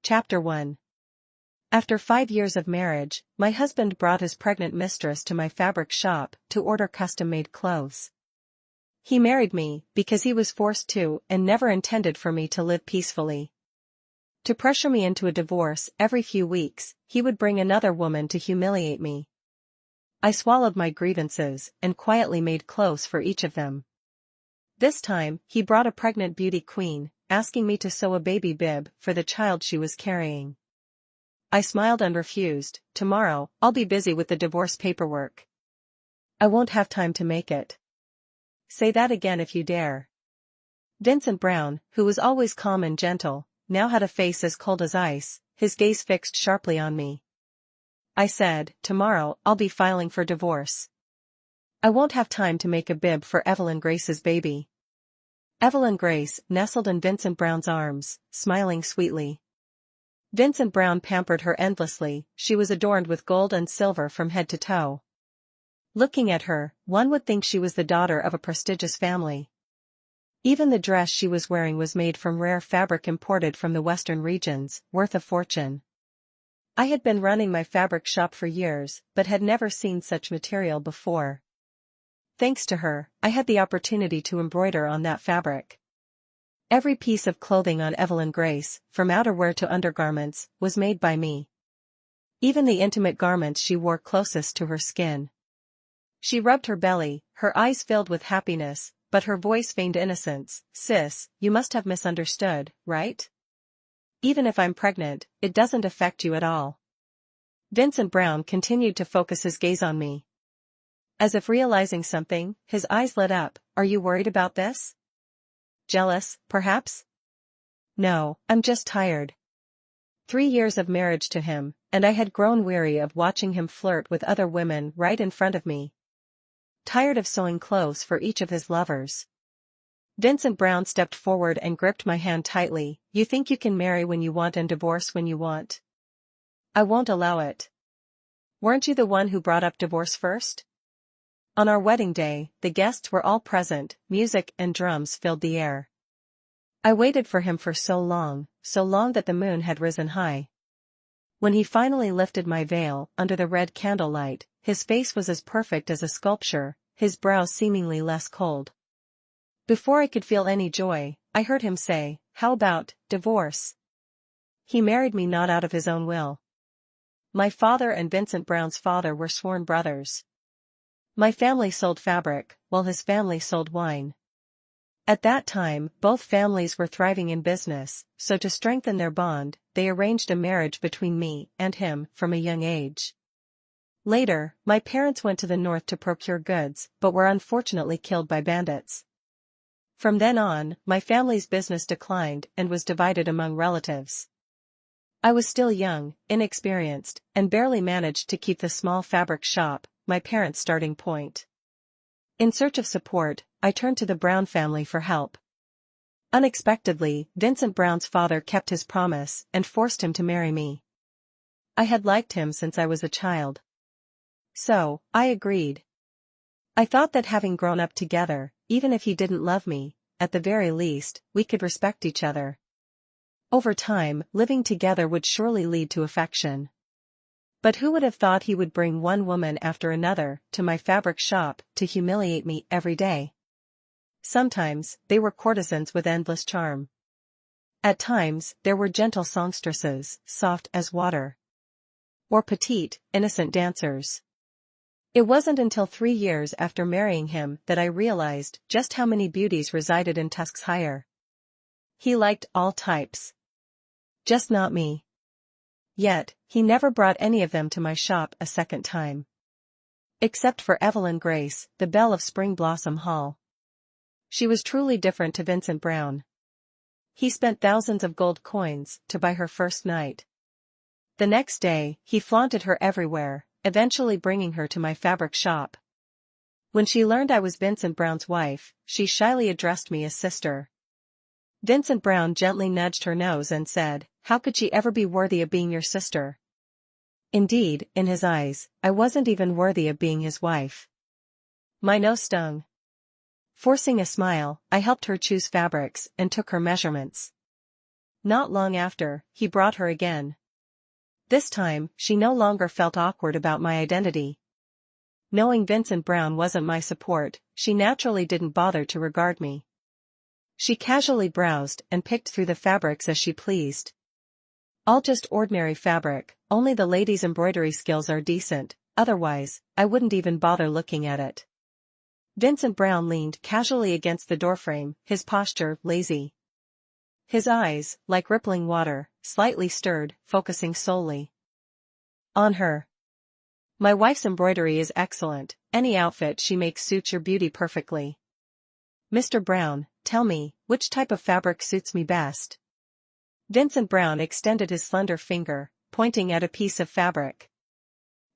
Chapter 1. After 5 years of marriage, my husband brought his pregnant mistress to my fabric shop to order custom-made clothes. He married me because he was forced to and never intended for me to live peacefully. To pressure me into a divorce every few weeks, he would bring another woman to humiliate me. I swallowed my grievances and quietly made clothes for each of them. This time, he brought a pregnant beauty queen, asking me to sew a baby bib for the child she was carrying. I smiled and refused. Tomorrow, I'll be busy with the divorce paperwork. I won't have time to make it. Say that again if you dare. Vincent Brown, who was always calm and gentle, now had a face as cold as ice, his gaze fixed sharply on me. I said, tomorrow I'll be filing for divorce. I won't have time to make a bib for Evelyn Grace's baby. Evelyn Grace nestled in Vincent Brown's arms, smiling sweetly. Vincent Brown pampered her endlessly. She was adorned with gold and silver from head to toe. Looking at her, one would think she was the daughter of a prestigious family. Even the dress she was wearing was made from rare fabric imported from the western regions, worth a fortune. I had been running my fabric shop for years, but had never seen such material before. Thanks to her, I had the opportunity to embroider on that fabric. Every piece of clothing on Evelyn Grace, from outerwear to undergarments, was made by me. Even the intimate garments she wore closest to her skin. She rubbed her belly, her eyes filled with happiness, but her voice feigned innocence. Sis, you must have misunderstood, right? Even if I'm pregnant, it doesn't affect you at all. Vincent Brown continued to focus his gaze on me. As if realizing something, his eyes lit up. Are you worried about this? Jealous, perhaps? No, I'm just tired. 3 years of marriage to him, and I had grown weary of watching him flirt with other women right in front of me. Tired of sewing clothes for each of his lovers. Vincent Brown stepped forward and gripped my hand tightly. You think you can marry when you want and divorce when you want? I won't allow it. Weren't you the one who brought up divorce first? On our wedding day, the guests were all present, music and drums filled the air. I waited for him for so long that the moon had risen high. When he finally lifted my veil, under the red candlelight, his face was as perfect as a sculpture, his brows seemingly less cold. Before I could feel any joy, I heard him say, "How about divorce?" He married me not out of his own will. My father and Vincent Brown's father were sworn brothers. My family sold fabric, while his family sold wine. At that time, both families were thriving in business, so to strengthen their bond, they arranged a marriage between me and him from a young age. Later, my parents went to the north to procure goods, but were unfortunately killed by bandits. From then on, my family's business declined and was divided among relatives. I was still young, inexperienced, and barely managed to keep the small fabric shop, my parents' starting point. In search of support, I turned to the Brown family for help. Unexpectedly, Vincent Brown's father kept his promise and forced him to marry me. I had liked him since I was a child. So, I agreed. I thought that having grown up together, even if he didn't love me, at the very least, we could respect each other. Over time, living together would surely lead to affection. But who would have thought he would bring one woman after another to my fabric shop to humiliate me every day? Sometimes, they were courtesans with endless charm. At times, there were gentle songstresses, soft as water. Or petite, innocent dancers. It wasn't until 3 years after marrying him that I realized just how many beauties resided in Tusk's hire. He liked all types. Just not me. Yet, he never brought any of them to my shop a second time. Except for Evelyn Grace, the belle of Spring Blossom Hall. She was truly different to Vincent Brown. He spent thousands of gold coins to buy her first night. The next day, he flaunted her everywhere, eventually bringing her to my fabric shop. When she learned I was Vincent Brown's wife, she shyly addressed me as sister. Vincent Brown gently nudged her nose and said, "How could she ever be worthy of being your sister?" Indeed, in his eyes, I wasn't even worthy of being his wife. My nose stung. Forcing a smile, I helped her choose fabrics and took her measurements. Not long after, he brought her again. This time, she no longer felt awkward about my identity. Knowing Vincent Brown wasn't my support, she naturally didn't bother to regard me. She casually browsed and picked through the fabrics as she pleased. All just ordinary fabric, only the lady's embroidery skills are decent, otherwise, I wouldn't even bother looking at it. Vincent Brown leaned casually against the doorframe, his posture lazy. His eyes, like rippling water, slightly stirred, focusing solely on her. My wife's embroidery is excellent, any outfit she makes suits your beauty perfectly. Mr. Brown, tell me, which type of fabric suits me best? Vincent Brown extended his slender finger, pointing at a piece of fabric.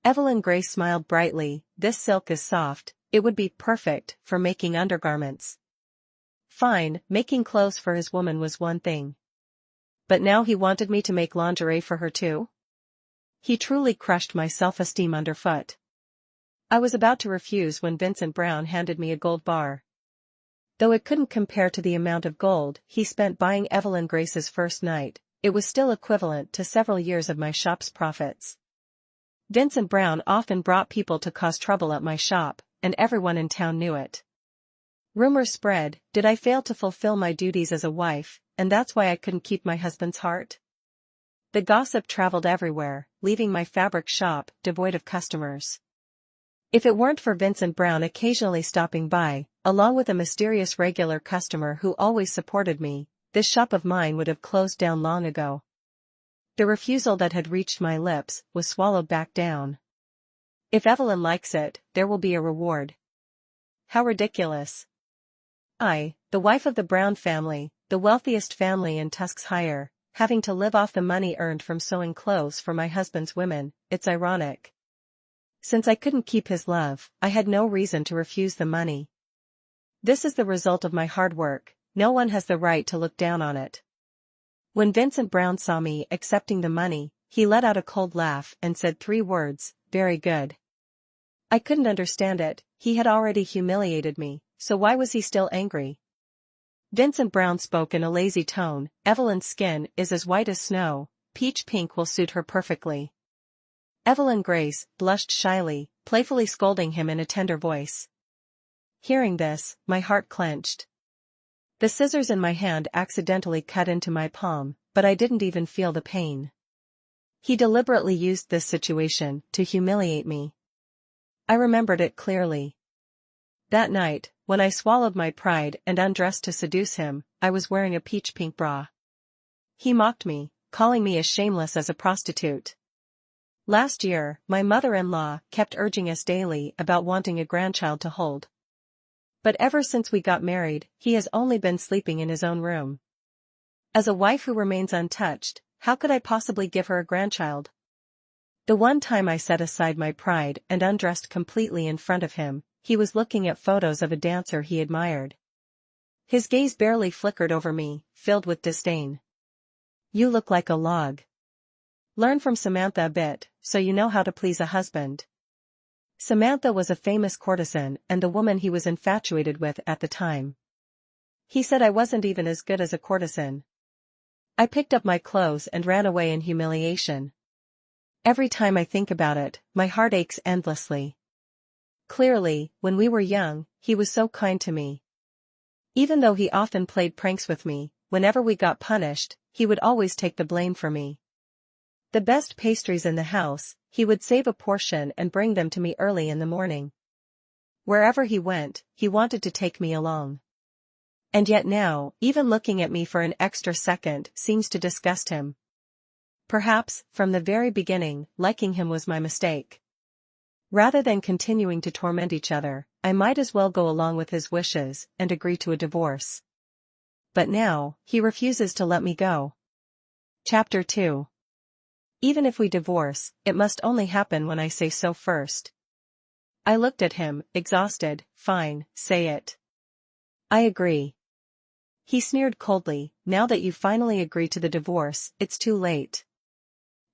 Evelyn Gray smiled brightly. This silk is soft, it would be perfect for making undergarments. Fine, making clothes for his woman was one thing. But now he wanted me to make lingerie for her too? He truly crushed my self-esteem underfoot. I was about to refuse when Vincent Brown handed me a gold bar. Though it couldn't compare to the amount of gold he spent buying Evelyn Grace's first night, it was still equivalent to several years of my shop's profits. Vincent Brown often brought people to cause trouble at my shop, and everyone in town knew it. Rumors spread, did I fail to fulfill my duties as a wife, and that's why I couldn't keep my husband's heart? The gossip traveled everywhere, leaving my fabric shop devoid of customers. If it weren't for Vincent Brown occasionally stopping by, along with a mysterious regular customer who always supported me, this shop of mine would have closed down long ago. The refusal that had reached my lips was swallowed back down. If Evelyn likes it, there will be a reward. How ridiculous. I, the wife of the Brown family, the wealthiest family in Tuskshire, having to live off the money earned from sewing clothes for my husband's women, it's ironic. Since I couldn't keep his love, I had no reason to refuse the money. This is the result of my hard work, no one has the right to look down on it. When Vincent Brown saw me accepting the money, he let out a cold laugh and said 3 words, very good. I couldn't understand it, he had already humiliated me, so why was he still angry? Vincent Brown spoke in a lazy tone, Evelyn's skin is as white as snow, peach pink will suit her perfectly. Evelyn Grace blushed shyly, playfully scolding him in a tender voice. Hearing this, my heart clenched. The scissors in my hand accidentally cut into my palm, but I didn't even feel the pain. He deliberately used this situation to humiliate me. I remembered it clearly. That night, when I swallowed my pride and undressed to seduce him, I was wearing a peach pink bra. He mocked me, calling me as shameless as a prostitute. Last year, my mother-in-law kept urging us daily about wanting a grandchild to hold. But ever since we got married, he has only been sleeping in his own room. As a wife who remains untouched, how could I possibly give her a grandchild? The one time I set aside my pride and undressed completely in front of him, he was looking at photos of a dancer he admired. His gaze barely flickered over me, filled with disdain. You look like a log. Learn from Samantha a bit, so you know how to please a husband. Samantha was a famous courtesan and the woman he was infatuated with at the time. He said I wasn't even as good as a courtesan. I picked up my clothes and ran away in humiliation. Every time I think about it, my heart aches endlessly. Clearly, when we were young, he was so kind to me. Even though he often played pranks with me, whenever we got punished, he would always take the blame for me. The best pastries in the house, he would save a portion and bring them to me early in the morning. Wherever he went, he wanted to take me along. And yet now, even looking at me for an extra second seems to disgust him. Perhaps, from the very beginning, liking him was my mistake. Rather than continuing to torment each other, I might as well go along with his wishes and agree to a divorce. But now, he refuses to let me go. Chapter 2. Even if we divorce, it must only happen when I say so first. I looked at him, exhausted. Fine, say it. I agree. He sneered coldly, now that you finally agreed to the divorce, it's too late.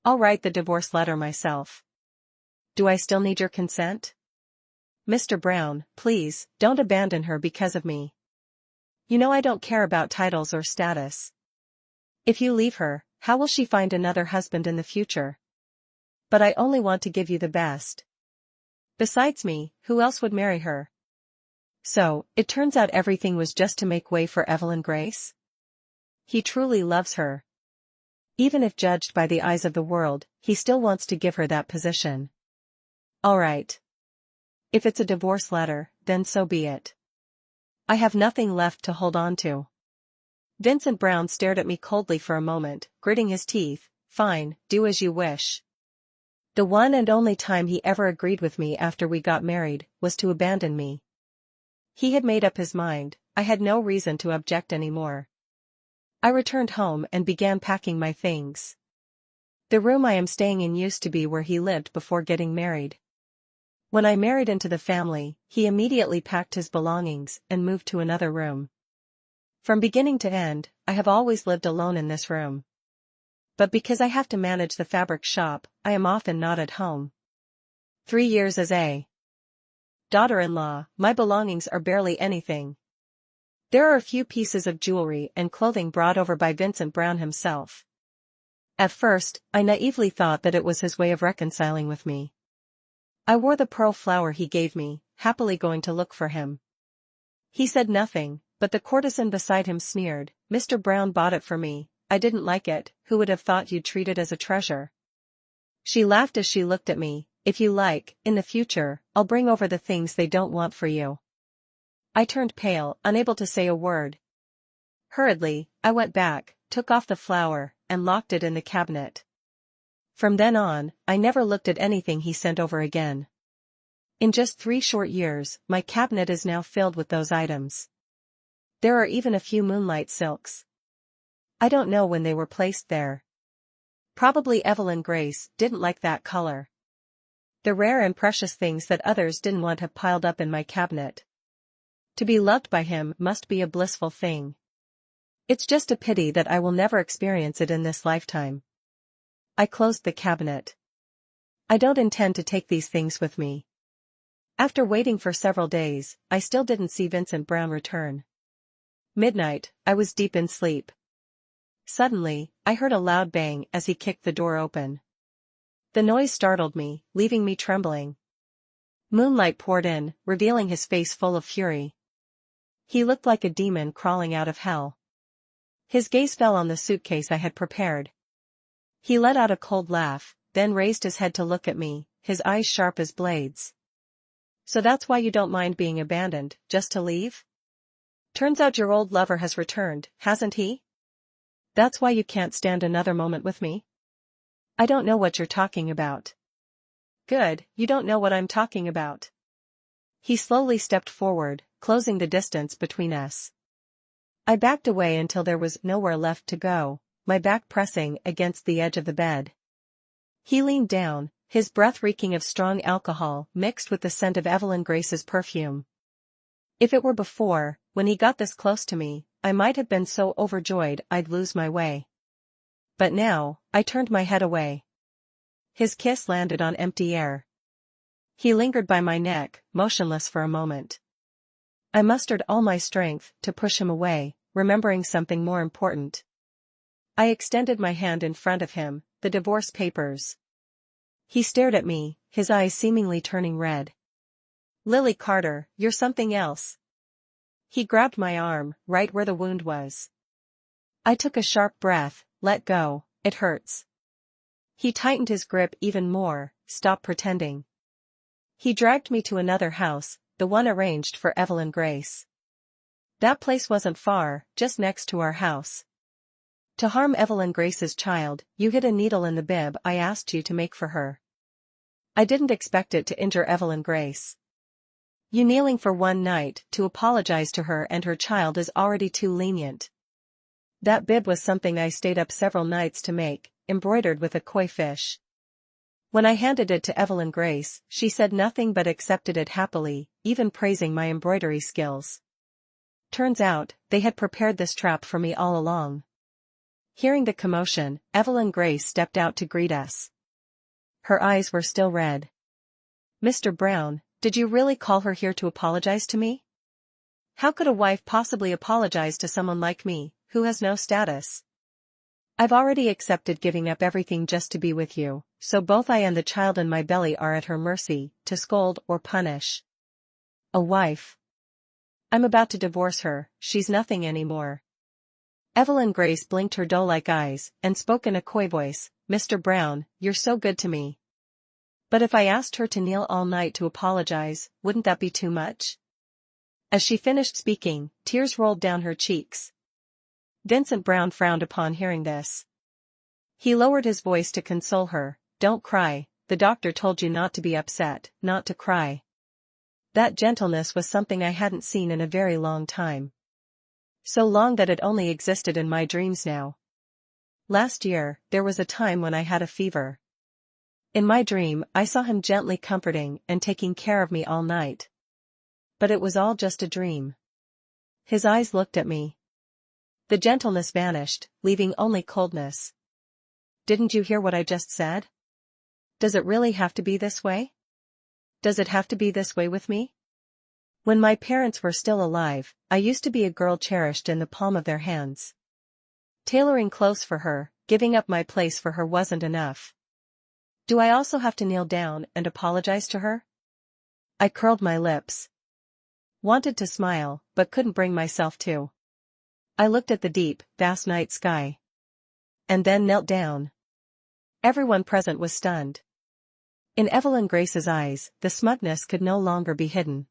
I'll write the divorce letter myself. Do I still need your consent? Mr. Brown, please, don't abandon her because of me. You know I don't care about titles or status. If you leave her, how will she find another husband in the future? But I only want to give you the best. Besides me, who else would marry her? So, it turns out everything was just to make way for Evelyn Grace? He truly loves her. Even if judged by the eyes of the world, he still wants to give her that position. All right. If it's a divorce letter, then so be it. I have nothing left to hold on to. Vincent Brown stared at me coldly for a moment, gritting his teeth. Fine, do as you wish. The one and only time he ever agreed with me after we got married was to abandon me. He had made up his mind. I had no reason to object anymore. I returned home and began packing my things. The room I am staying in used to be where he lived before getting married. When I married into the family, he immediately packed his belongings and moved to another room. From beginning to end, I have always lived alone in this room. But because I have to manage the fabric shop, I am often not at home. 3 years as a daughter-in-law, my belongings are barely anything. There are a few pieces of jewelry and clothing brought over by Vincent Brown himself. At first, I naively thought that it was his way of reconciling with me. I wore the pearl flower he gave me, happily going to look for him. He said nothing, but the courtesan beside him sneered. Mr. Brown bought it for me. I didn't like it. Who would have thought you'd treat it as a treasure? She laughed as she looked at me. If you like, in the future, I'll bring over the things they don't want for you. I turned pale, unable to say a word. Hurriedly, I went back, took off the flower, and locked it in the cabinet. From then on, I never looked at anything he sent over again. In just 3 short years, my cabinet is now filled with those items. There are even a few moonlight silks. I don't know when they were placed there. Probably Evelyn Grace didn't like that color. The rare and precious things that others didn't want have piled up in my cabinet. To be loved by him must be a blissful thing. It's just a pity that I will never experience it in this lifetime. I closed the cabinet. I don't intend to take these things with me. After waiting for several days, I still didn't see Vincent Brown return. Midnight, I was deep in sleep. Suddenly, I heard a loud bang as he kicked the door open. The noise startled me, leaving me trembling. Moonlight poured in, revealing his face full of fury. He looked like a demon crawling out of hell. His gaze fell on the suitcase I had prepared. He let out a cold laugh, then raised his head to look at me, his eyes sharp as blades. So that's why you don't mind being abandoned, just to leave? Turns out your old lover has returned, hasn't he? That's why you can't stand another moment with me? I don't know what you're talking about. Good, you don't know what I'm talking about. He slowly stepped forward, closing the distance between us. I backed away until there was nowhere left to go, my back pressing against the edge of the bed. He leaned down, his breath reeking of strong alcohol mixed with the scent of Evelyn Grace's perfume. If it were before, when he got this close to me, I might have been so overjoyed I'd lose my way. But now, I turned my head away. His kiss landed on empty air. He lingered by my neck, motionless for a moment. I mustered all my strength to push him away, remembering something more important. I extended my hand in front of him, the divorce papers. He stared at me, his eyes seemingly turning red. Lily Carter, you're something else. He grabbed my arm, right where the wound was. I took a sharp breath. Let go, it hurts. He tightened his grip even more. Stop pretending. He dragged me to another house, the one arranged for Evelyn Grace. That place wasn't far, just next to our house. To harm Evelyn Grace's child, you hid a needle in the bib I asked you to make for her. I didn't expect it to injure Evelyn Grace. You kneeling for one night to apologize to her and her child is already too lenient. That bib was something I stayed up several nights to make, embroidered with a koi fish. When I handed it to Evelyn Grace, she said nothing but accepted it happily, even praising my embroidery skills. Turns out, they had prepared this trap for me all along. Hearing the commotion, Evelyn Grace stepped out to greet us. Her eyes were still red. Mr. Brown, did you really call her here to apologize to me? How could a wife possibly apologize to someone like me, who has no status? I've already accepted giving up everything just to be with you, so both I and the child in my belly are at her mercy, to scold or punish. A wife. I'm about to divorce her, she's nothing anymore. Evelyn Grace blinked her doe-like eyes, and spoke in a coy voice, Mr. Brown, you're so good to me. But if I asked her to kneel all night to apologize, wouldn't that be too much? As she finished speaking, tears rolled down her cheeks. Vincent Brown frowned upon hearing this. He lowered his voice to console her, don't cry, the doctor told you not to be upset, not to cry. That gentleness was something I hadn't seen in a very long time. So long that it only existed in my dreams now. Last year, there was a time when I had a fever. In my dream, I saw him gently comforting and taking care of me all night. But it was all just a dream. His eyes looked at me. The gentleness vanished, leaving only coldness. Didn't you hear what I just said? Does it really have to be this way? Does it have to be this way with me? When my parents were still alive, I used to be a girl cherished in the palm of their hands. Tailoring clothes for her, giving up my place for her wasn't enough. Do I also have to kneel down and apologize to her? I curled my lips. Wanted to smile, but couldn't bring myself to. I looked at the deep, vast night sky. And then knelt down. Everyone present was stunned. In Evelyn Grace's eyes, the smugness could no longer be hidden.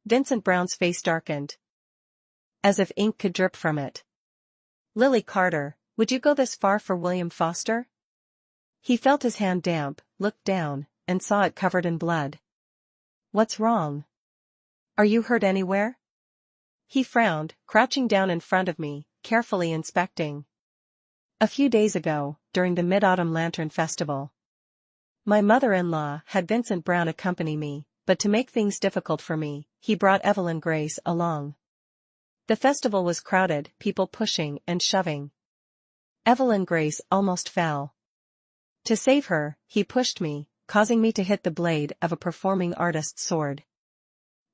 Vincent Brown's face darkened. As if ink could drip from it. Lily Carter, would you go this far for William Foster? He felt his hand damp, looked down, and saw it covered in blood. What's wrong? Are you hurt anywhere? He frowned, crouching down in front of me, carefully inspecting. A few days ago, during the Mid-Autumn Lantern Festival. My mother-in-law had Vincent Brown accompany me, but to make things difficult for me, he brought Evelyn Grace along. The festival was crowded, people pushing and shoving. Evelyn Grace almost fell. To save her, he pushed me, causing me to hit the blade of a performing artist's sword.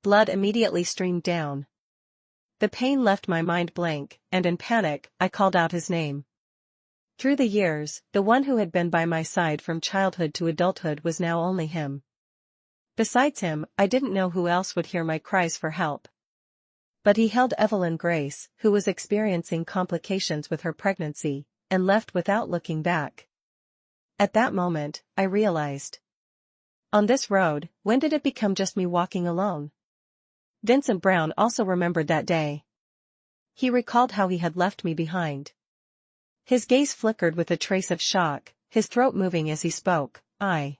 Blood immediately streamed down. The pain left my mind blank, and in panic, I called out his name. Through the years, the one who had been by my side from childhood to adulthood was now only him. Besides him, I didn't know who else would hear my cries for help. But he held Evelyn Grace, who was experiencing complications with her pregnancy, and left without looking back. At that moment, I realized. On this road, when did it become just me walking alone? Vincent Brown also remembered that day. He recalled how he had left me behind. His gaze flickered with a trace of shock, his throat moving as he spoke, I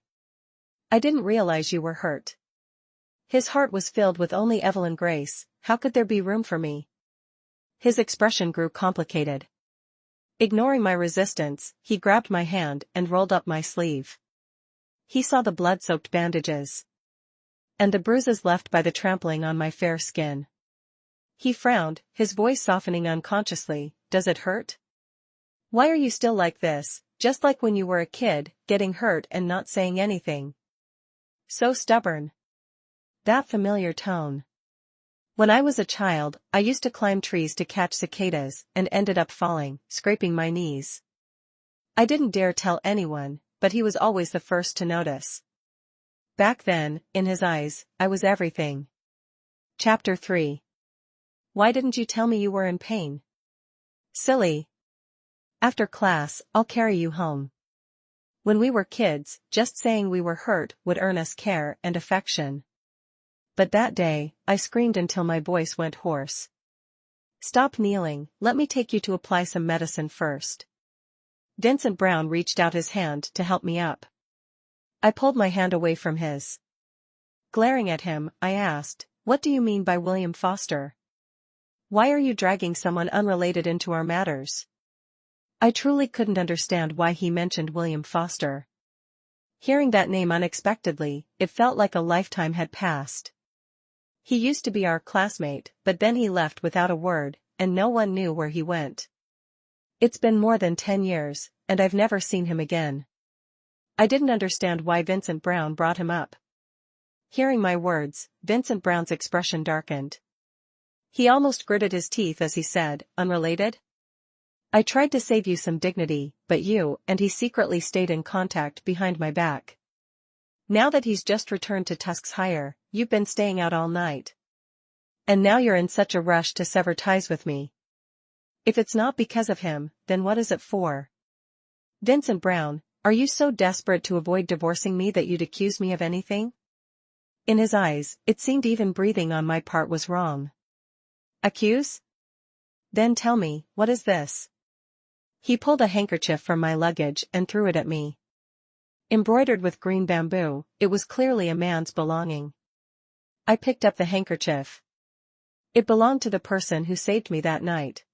didn't realize you were hurt. His heart was filled with only Evelyn Grace, how could there be room for me? His expression grew complicated. Ignoring my resistance, he grabbed my hand and rolled up my sleeve. He saw the blood-soaked bandages. And the bruises left by the trampling on my fair skin. He frowned, his voice softening unconsciously, does it hurt? Why are you still like this, just like when you were a kid, getting hurt and not saying anything? So stubborn. That familiar tone. When I was a child, I used to climb trees to catch cicadas and ended up falling, scraping my knees. I didn't dare tell anyone, but he was always the first to notice. Back then, in his eyes, I was everything. Chapter 3. Why didn't you tell me you were in pain? Silly. After class, I'll carry you home. When we were kids, just saying we were hurt would earn us care and affection. But that day, I screamed until my voice went hoarse. Stop kneeling, let me take you to apply some medicine first. Vincent Brown reached out his hand to help me up. I pulled my hand away from his. Glaring at him, I asked, what do you mean by William Foster? Why are you dragging someone unrelated into our matters? I truly couldn't understand why he mentioned William Foster. Hearing that name unexpectedly, it felt like a lifetime had passed. He used to be our classmate, but then he left without a word, and no one knew where he went. It's been more than 10 years, and I've never seen him again. I didn't understand why Vincent Brown brought him up. Hearing my words, Vincent Brown's expression darkened. He almost gritted his teeth as he said, unrelated? I tried to save you some dignity, but you and he secretly stayed in contact behind my back. Now that he's just returned to Tusk's Hire, you've been staying out all night. And now you're in such a rush to sever ties with me. If it's not because of him, then what is it for? Vincent Brown, are you so desperate to avoid divorcing me that you'd accuse me of anything? In his eyes, it seemed even breathing on my part was wrong. Accuse? Then tell me, what is this? He pulled a handkerchief from my luggage and threw it at me. Embroidered with green bamboo, it was clearly a man's belonging. I picked up the handkerchief. It belonged to the person who saved me that night.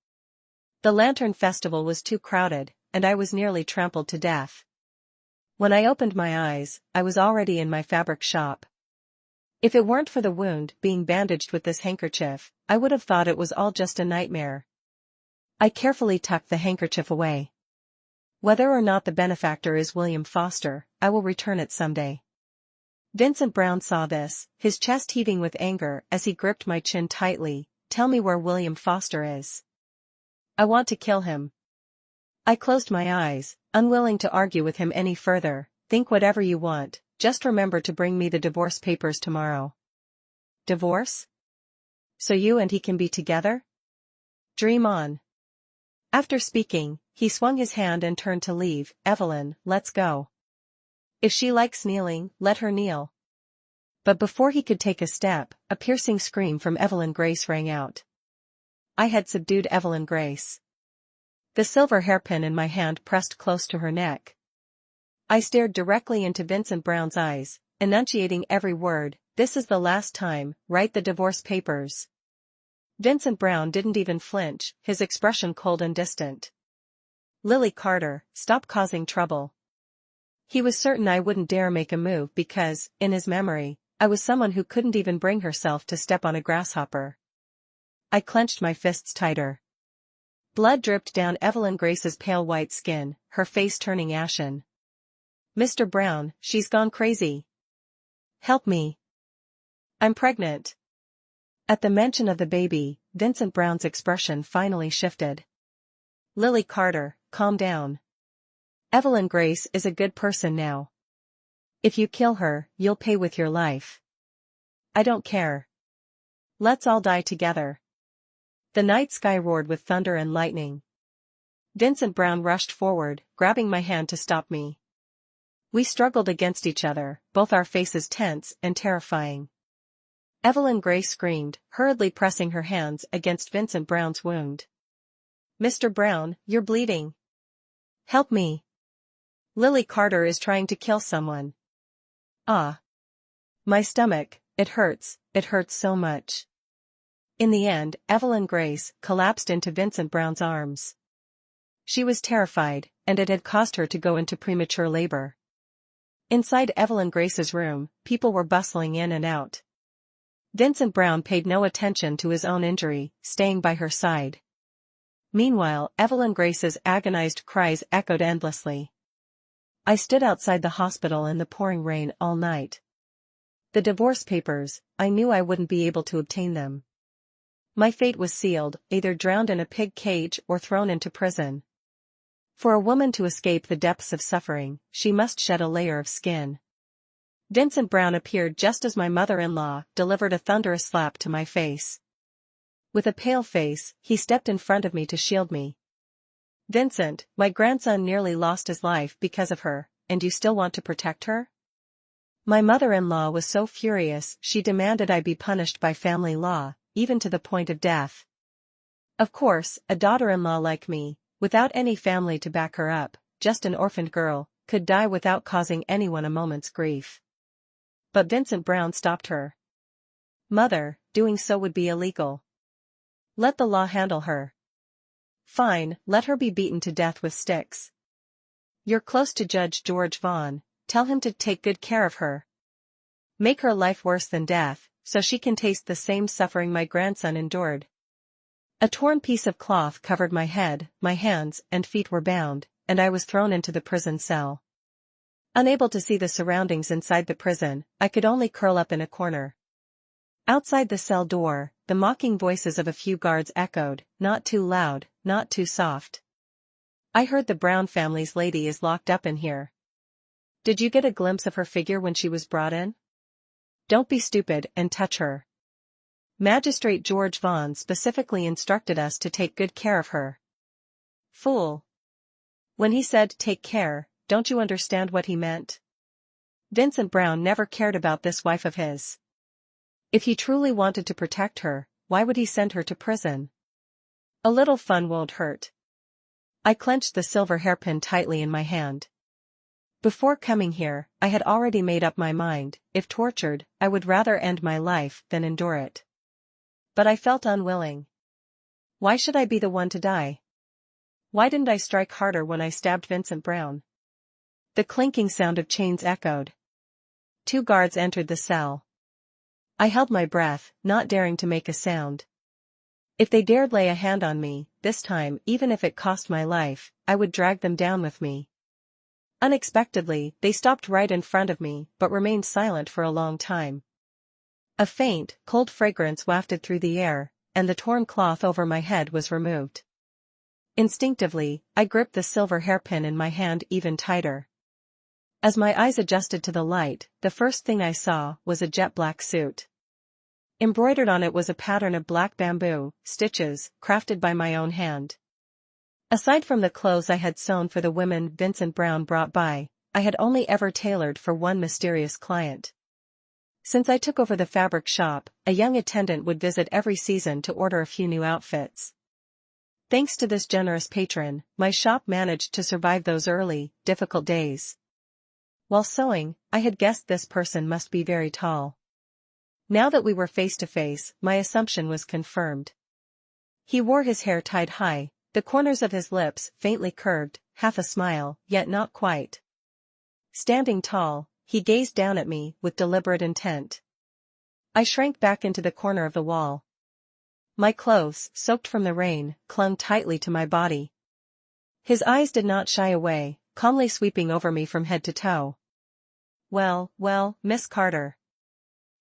The Lantern Festival was too crowded, and I was nearly trampled to death. When I opened my eyes, I was already in my fabric shop. If it weren't for the wound being bandaged with this handkerchief, I would have thought it was all just a nightmare. I carefully tucked the handkerchief away. Whether or not the benefactor is William Foster, I will return it someday. Vincent Brown saw this, his chest heaving with anger as he gripped my chin tightly. Tell me where William Foster is. I want to kill him. I closed my eyes, unwilling to argue with him any further. Think whatever you want, just remember to bring me the divorce papers tomorrow. Divorce? So you and he can be together? Dream on. After speaking, he swung his hand and turned to leave. Evelyn, let's go. If she likes kneeling, let her kneel. But before he could take a step, a piercing scream from Evelyn Grace rang out. I had subdued Evelyn Grace. The silver hairpin in my hand pressed close to her neck. I stared directly into Vincent Brown's eyes, enunciating every word. This is the last time, write the divorce papers. Vincent Brown didn't even flinch, his expression cold and distant. Lily Carter, stop causing trouble. He was certain I wouldn't dare make a move because, in his memory, I was someone who couldn't even bring herself to step on a grasshopper. I clenched my fists tighter. Blood dripped down Evelyn Grace's pale white skin, her face turning ashen. Mr. Brown, she's gone crazy. Help me. I'm pregnant. At the mention of the baby, Vincent Brown's expression finally shifted. Lily Carter, calm down. Evelyn Grace is a good person now. If you kill her, you'll pay with your life. I don't care. Let's all die together. The night sky roared with thunder and lightning. Vincent Brown rushed forward, grabbing my hand to stop me. We struggled against each other, both our faces tense and terrifying. Evelyn Grace screamed, hurriedly pressing her hands against Vincent Brown's wound. Mr. Brown, you're bleeding. Help me. Lily Carter is trying to kill someone. Ah. My stomach, it hurts so much. In the end, Evelyn Grace collapsed into Vincent Brown's arms. She was terrified, and it had caused her to go into premature labor. Inside Evelyn Grace's room, people were bustling in and out. Vincent Brown paid no attention to his own injury, staying by her side. Meanwhile, Evelyn Grace's agonized cries echoed endlessly. I stood outside the hospital in the pouring rain all night. The divorce papers, I knew I wouldn't be able to obtain them. My fate was sealed, either drowned in a pig cage or thrown into prison. For a woman to escape the depths of suffering, she must shed a layer of skin. Vincent Brown appeared just as my mother-in-law delivered a thunderous slap to my face. With a pale face, he stepped in front of me to shield me. Vincent, my grandson nearly lost his life because of her, and you still want to protect her? My mother-in-law was so furious she demanded I be punished by family law, even to the point of death. Of course, a daughter-in-law like me, without any family to back her up, just an orphaned girl, could die without causing anyone a moment's grief. But Vincent Brown stopped her. Mother, doing so would be illegal. Let the law handle her. Fine, let her be beaten to death with sticks. You're close to Judge George Vaughn, tell him to take good care of her. Make her life worse than death, so she can taste the same suffering my grandson endured. A torn piece of cloth covered my head, my hands and feet were bound, and I was thrown into the prison cell. Unable to see the surroundings inside the prison, I could only curl up in a corner. Outside the cell door, the mocking voices of a few guards echoed, not too loud, not too soft. I heard the Brown family's lady is locked up in here. Did you get a glimpse of her figure when she was brought in? Don't be stupid and touch her. Magistrate George Vaughan specifically instructed us to take good care of her. Fool. When he said take care, don't you understand what he meant? Vincent Brown never cared about this wife of his. If he truly wanted to protect her, why would he send her to prison? A little fun won't hurt. I clenched the silver hairpin tightly in my hand. Before coming here, I had already made up my mind, if tortured, I would rather end my life than endure it. But I felt unwilling. Why should I be the one to die? Why didn't I strike harder when I stabbed Vincent Brown? The clinking sound of chains echoed. 2 guards entered the cell. I held my breath, not daring to make a sound. If they dared lay a hand on me, this time even if it cost my life, I would drag them down with me. Unexpectedly, they stopped right in front of me, but remained silent for a long time. A faint, cold fragrance wafted through the air, and the torn cloth over my head was removed. Instinctively, I gripped the silver hairpin in my hand even tighter. As my eyes adjusted to the light, the first thing I saw was a jet-black suit. Embroidered on it was a pattern of black bamboo stitches, crafted by my own hand. Aside from the clothes I had sewn for the women Vincent Brown brought by, I had only ever tailored for one mysterious client. Since I took over the fabric shop, a young attendant would visit every season to order a few new outfits. Thanks to this generous patron, my shop managed to survive those early, difficult days. While sewing, I had guessed this person must be very tall. Now that we were face to face, my assumption was confirmed. He wore his hair tied high, the corners of his lips faintly curved, half a smile, yet not quite. Standing tall, he gazed down at me with deliberate intent. I shrank back into the corner of the wall. My clothes, soaked from the rain, clung tightly to my body. His eyes did not shy away, calmly sweeping over me from head to toe. Well, Miss Carter.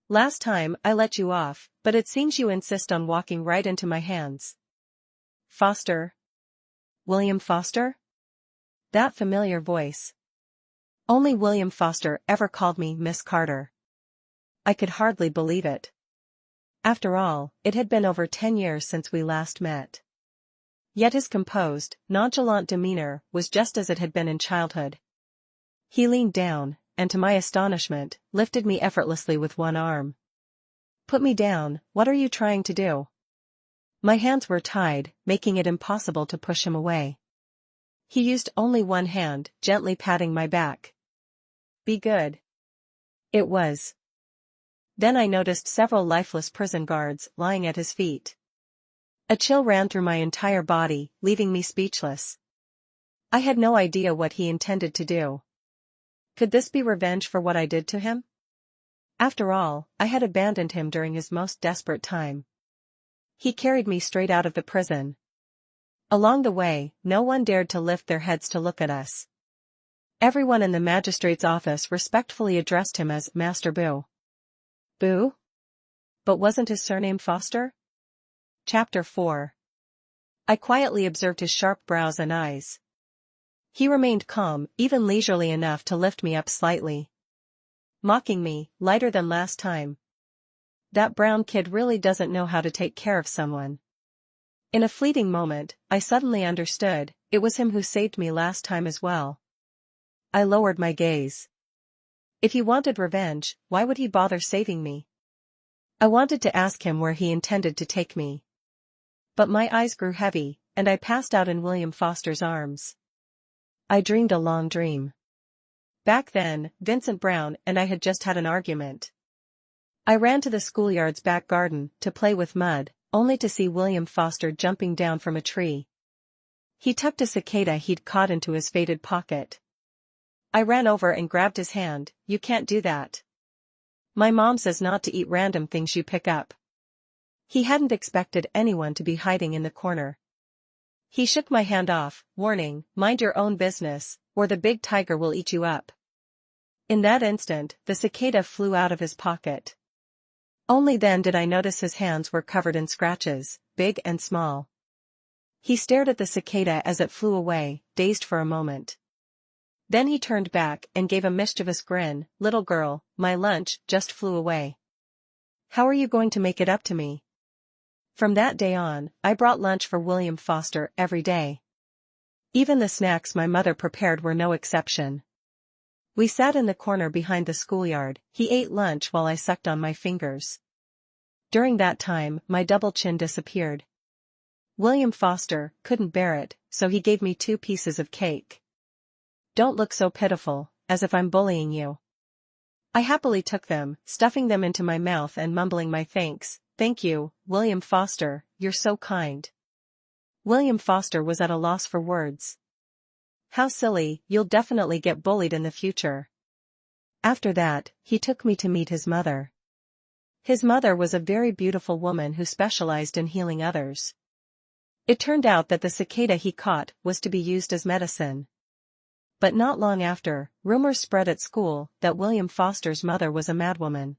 Last time I let you off, but it seems you insist on walking right into my hands. Foster? William Foster? That familiar voice. Only William Foster ever called me Miss Carter. I could hardly believe it. After all, it had been over 10 years since we last met. Yet his composed, nonchalant demeanor was just as it had been in childhood. He leaned down, and to my astonishment, lifted me effortlessly with one arm. Put me down, what are you trying to do? My hands were tied, making it impossible to push him away. He used only one hand, gently patting my back. Be good. It was. Then I noticed several lifeless prison guards lying at his feet. A chill ran through my entire body, leaving me speechless. I had no idea what he intended to do. Could this be revenge for what I did to him? After all, I had abandoned him during his most desperate time. He carried me straight out of the prison. Along the way, no one dared to lift their heads to look at us. Everyone in the magistrate's office respectfully addressed him as Master Boo. Boo? But wasn't his surname Foster? Chapter 4. I quietly observed his sharp brows and eyes. He remained calm, even leisurely enough to lift me up slightly. Mocking me, lighter than last time. That Brown kid really doesn't know how to take care of someone. In a fleeting moment, I suddenly understood, it was him who saved me last time as well. I lowered my gaze. If he wanted revenge, why would he bother saving me? I wanted to ask him where he intended to take me. But my eyes grew heavy, and I passed out in William Foster's arms. I dreamed a long dream. Back then, Vincent Brown and I had just had an argument. I ran to the schoolyard's back garden to play with mud, only to see William Foster jumping down from a tree. He tucked a cicada he'd caught into his faded pocket. I ran over and grabbed his hand. You can't do that. My mom says not to eat random things you pick up. He hadn't expected anyone to be hiding in the corner. He shook my hand off, warning, mind your own business, or the big tiger will eat you up. In that instant, the cicada flew out of his pocket. Only then did I notice his hands were covered in scratches, big and small. He stared at the cicada as it flew away, dazed for a moment. Then he turned back and gave a mischievous grin. "Little girl, my lunch just flew away. How are you going to make it up to me?" From that day on, I brought lunch for William Foster every day. Even the snacks my mother prepared were no exception. We sat in the corner behind the schoolyard. He ate lunch while I sucked on my fingers. During that time, my double chin disappeared. William Foster couldn't bear it, so he gave me 2 pieces of cake. "Don't look so pitiful, as if I'm bullying you." I happily took them, stuffing them into my mouth and mumbling my thanks. "Thank you, William Foster, you're so kind." William Foster was at a loss for words. "How silly, you'll definitely get bullied in the future." After that, he took me to meet his mother. His mother was a very beautiful woman who specialized in healing others. It turned out that the cicada he caught was to be used as medicine. But not long after, rumors spread at school that William Foster's mother was a madwoman.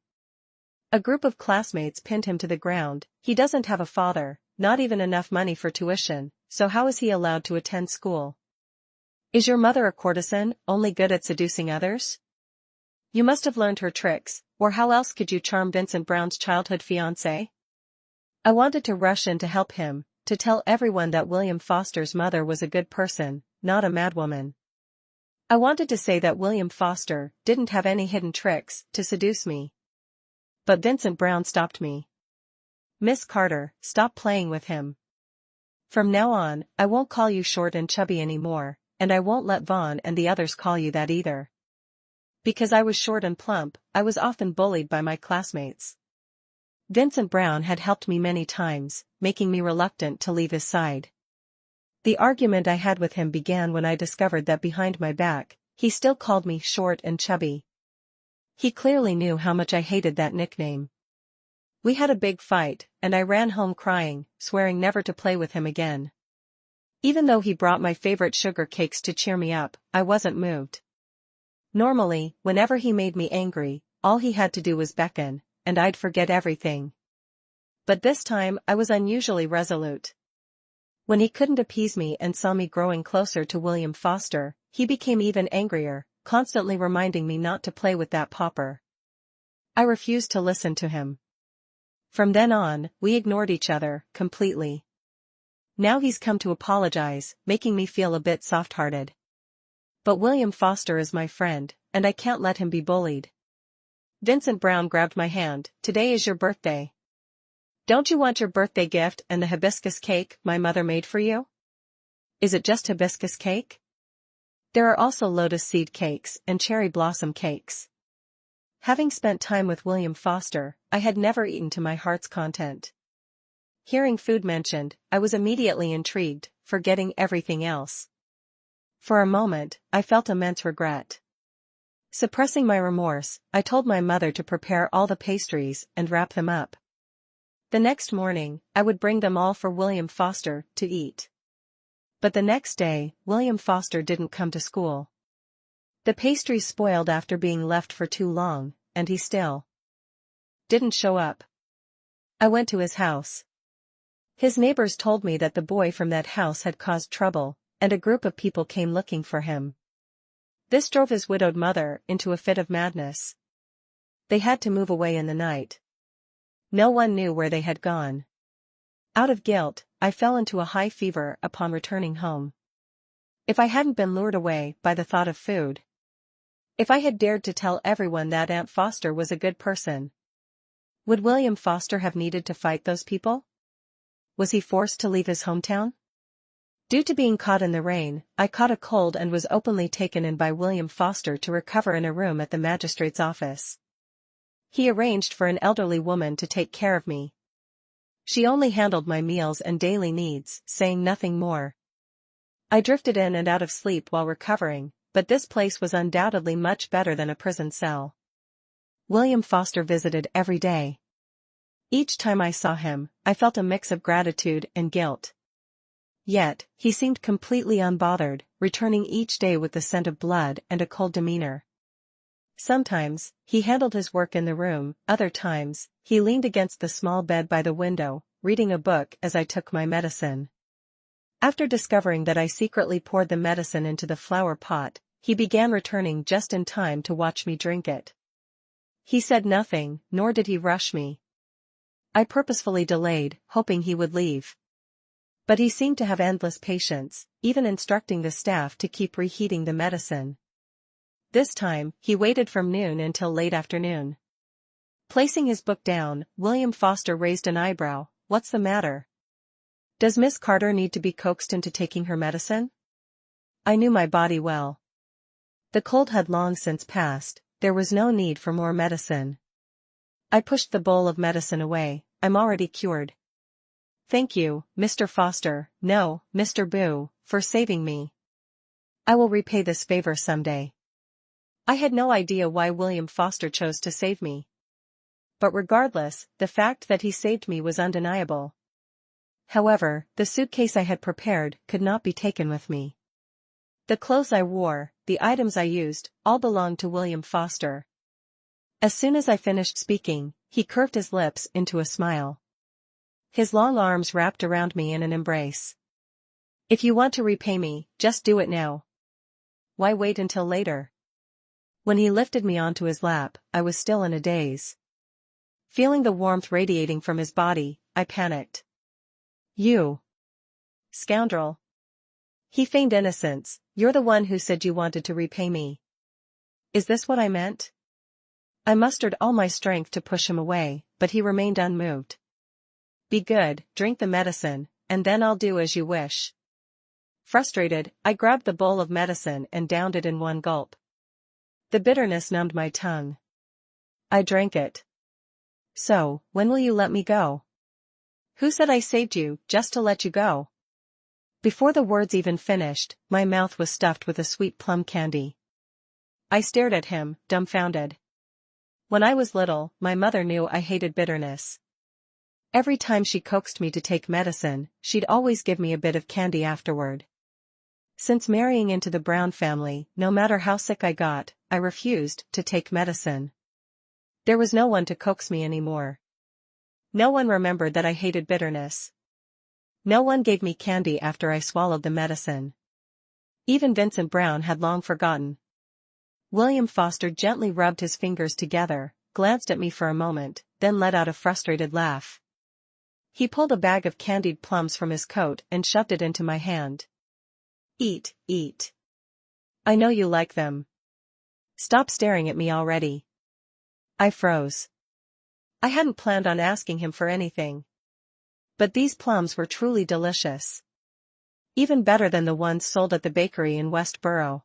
A group of classmates pinned him to the ground. "He doesn't have a father, not even enough money for tuition, so how is he allowed to attend school? Is your mother a courtesan, only good at seducing others? You must have learned her tricks, or how else could you charm Vincent Brown's childhood fiancé?" I wanted to rush in to help him, to tell everyone that William Foster's mother was a good person, not a madwoman. I wanted to say that William Foster didn't have any hidden tricks to seduce me. But Vincent Brown stopped me. "Miss Carter, stop playing with him. From now on, I won't call you short and chubby anymore, and I won't let Vaughn and the others call you that either." Because I was short and plump, I was often bullied by my classmates. Vincent Brown had helped me many times, making me reluctant to leave his side. The argument I had with him began when I discovered that behind my back, he still called me short and chubby. He clearly knew how much I hated that nickname. We had a big fight, and I ran home crying, swearing never to play with him again. Even though he brought my favorite sugar cakes to cheer me up, I wasn't moved. Normally, whenever he made me angry, all he had to do was beckon, and I'd forget everything. But this time I was unusually resolute. When he couldn't appease me and saw me growing closer to William Foster, he became even angrier, constantly reminding me not to play with that pauper. I refused to listen to him. From then on, we ignored each other, completely. Now he's come to apologize, making me feel a bit soft-hearted. But William Foster is my friend, and I can't let him be bullied. Vincent Brown grabbed my hand. "Today is your birthday. Don't you want your birthday gift and the hibiscus cake my mother made for you?" "Is it just hibiscus cake?" "There are also lotus seed cakes and cherry blossom cakes." Having spent time with William Foster, I had never eaten to my heart's content. Hearing food mentioned, I was immediately intrigued, forgetting everything else. For a moment, I felt immense regret. Suppressing my remorse, I told my mother to prepare all the pastries and wrap them up. The next morning, I would bring them all for William Foster to eat. But the next day, William Foster didn't come to school. The pastries spoiled after being left for too long, and he still didn't show up. I went to his house. His neighbors told me that the boy from that house had caused trouble, and a group of people came looking for him. This drove his widowed mother into a fit of madness. They had to move away in the night. No one knew where they had gone. Out of guilt, I fell into a high fever upon returning home. If I hadn't been lured away by the thought of food. If I had dared to tell everyone that Aunt Foster was a good person. Would William Foster have needed to fight those people? Was he forced to leave his hometown? Due to being caught in the rain, I caught a cold and was openly taken in by William Foster to recover in a room at the magistrate's office. He arranged for an elderly woman to take care of me. She only handled my meals and daily needs, saying nothing more. I drifted in and out of sleep while recovering, but this place was undoubtedly much better than a prison cell. William Foster visited every day. Each time I saw him, I felt a mix of gratitude and guilt. Yet, he seemed completely unbothered, returning each day with the scent of blood and a cold demeanor. Sometimes, he handled his work in the room, other times, he leaned against the small bed by the window, reading a book as I took my medicine. After discovering that I secretly poured the medicine into the flower pot, he began returning just in time to watch me drink it. He said nothing, nor did he rush me. I purposefully delayed, hoping he would leave. But he seemed to have endless patience, even instructing the staff to keep reheating the medicine. This time, he waited from noon until late afternoon. Placing his book down, William Foster raised an eyebrow. "What's the matter? Does Miss Carter need to be coaxed into taking her medicine?" I knew my body well. The cold had long since passed, there was no need for more medicine. I pushed the bowl of medicine away. "I'm already cured." "Thank you, Mr. Foster, no, Mr. Boo, for saving me. I will repay this favor someday." I had no idea why William Foster chose to save me. But regardless, the fact that he saved me was undeniable. However, the suitcase I had prepared could not be taken with me. The clothes I wore, the items I used, all belonged to William Foster. As soon as I finished speaking, he curved his lips into a smile. His long arms wrapped around me in an embrace. "If you want to repay me, just do it now. Why wait until later?" When he lifted me onto his lap, I was still in a daze. Feeling the warmth radiating from his body, I panicked. "You scoundrel." He feigned innocence. "You're the one who said you wanted to repay me." Is this what I meant? I mustered all my strength to push him away, but he remained unmoved. "Be good, drink the medicine, and then I'll do as you wish." Frustrated, I grabbed the bowl of medicine and downed it in one gulp. The bitterness numbed my tongue. I drank it. "So, when will you let me go?" "Who said I saved you, just to let you go?" Before the words even finished, my mouth was stuffed with a sweet plum candy. I stared at him, dumbfounded. When I was little, my mother knew I hated bitterness. Every time she coaxed me to take medicine, she'd always give me a bit of candy afterward. Since marrying into the Brown family, no matter how sick I got, I refused to take medicine. There was no one to coax me anymore. No one remembered that I hated bitterness. No one gave me candy after I swallowed the medicine. Even Vincent Brown had long forgotten. William Foster gently rubbed his fingers together, glanced at me for a moment, then let out a frustrated laugh. He pulled a bag of candied plums from his coat and shoved it into my hand. "Eat, eat. I know you like them. Stop staring at me already." I froze. I hadn't planned on asking him for anything. But these plums were truly delicious. Even better than the ones sold at the bakery in Westboro.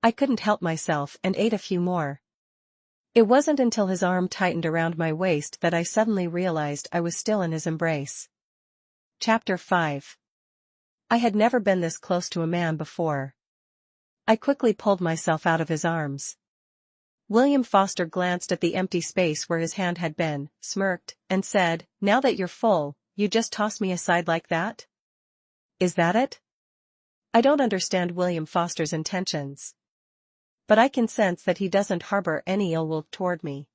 I couldn't help myself and ate a few more. It wasn't until his arm tightened around my waist that I suddenly realized I was still in his embrace. Chapter 5. I had never been this close to a man before. I quickly pulled myself out of his arms. William Foster glanced at the empty space where his hand had been, smirked, and said, "Now that you're full, you just toss me aside like that? Is that it?" I don't understand William Foster's intentions. But I can sense that he doesn't harbor any ill will toward me.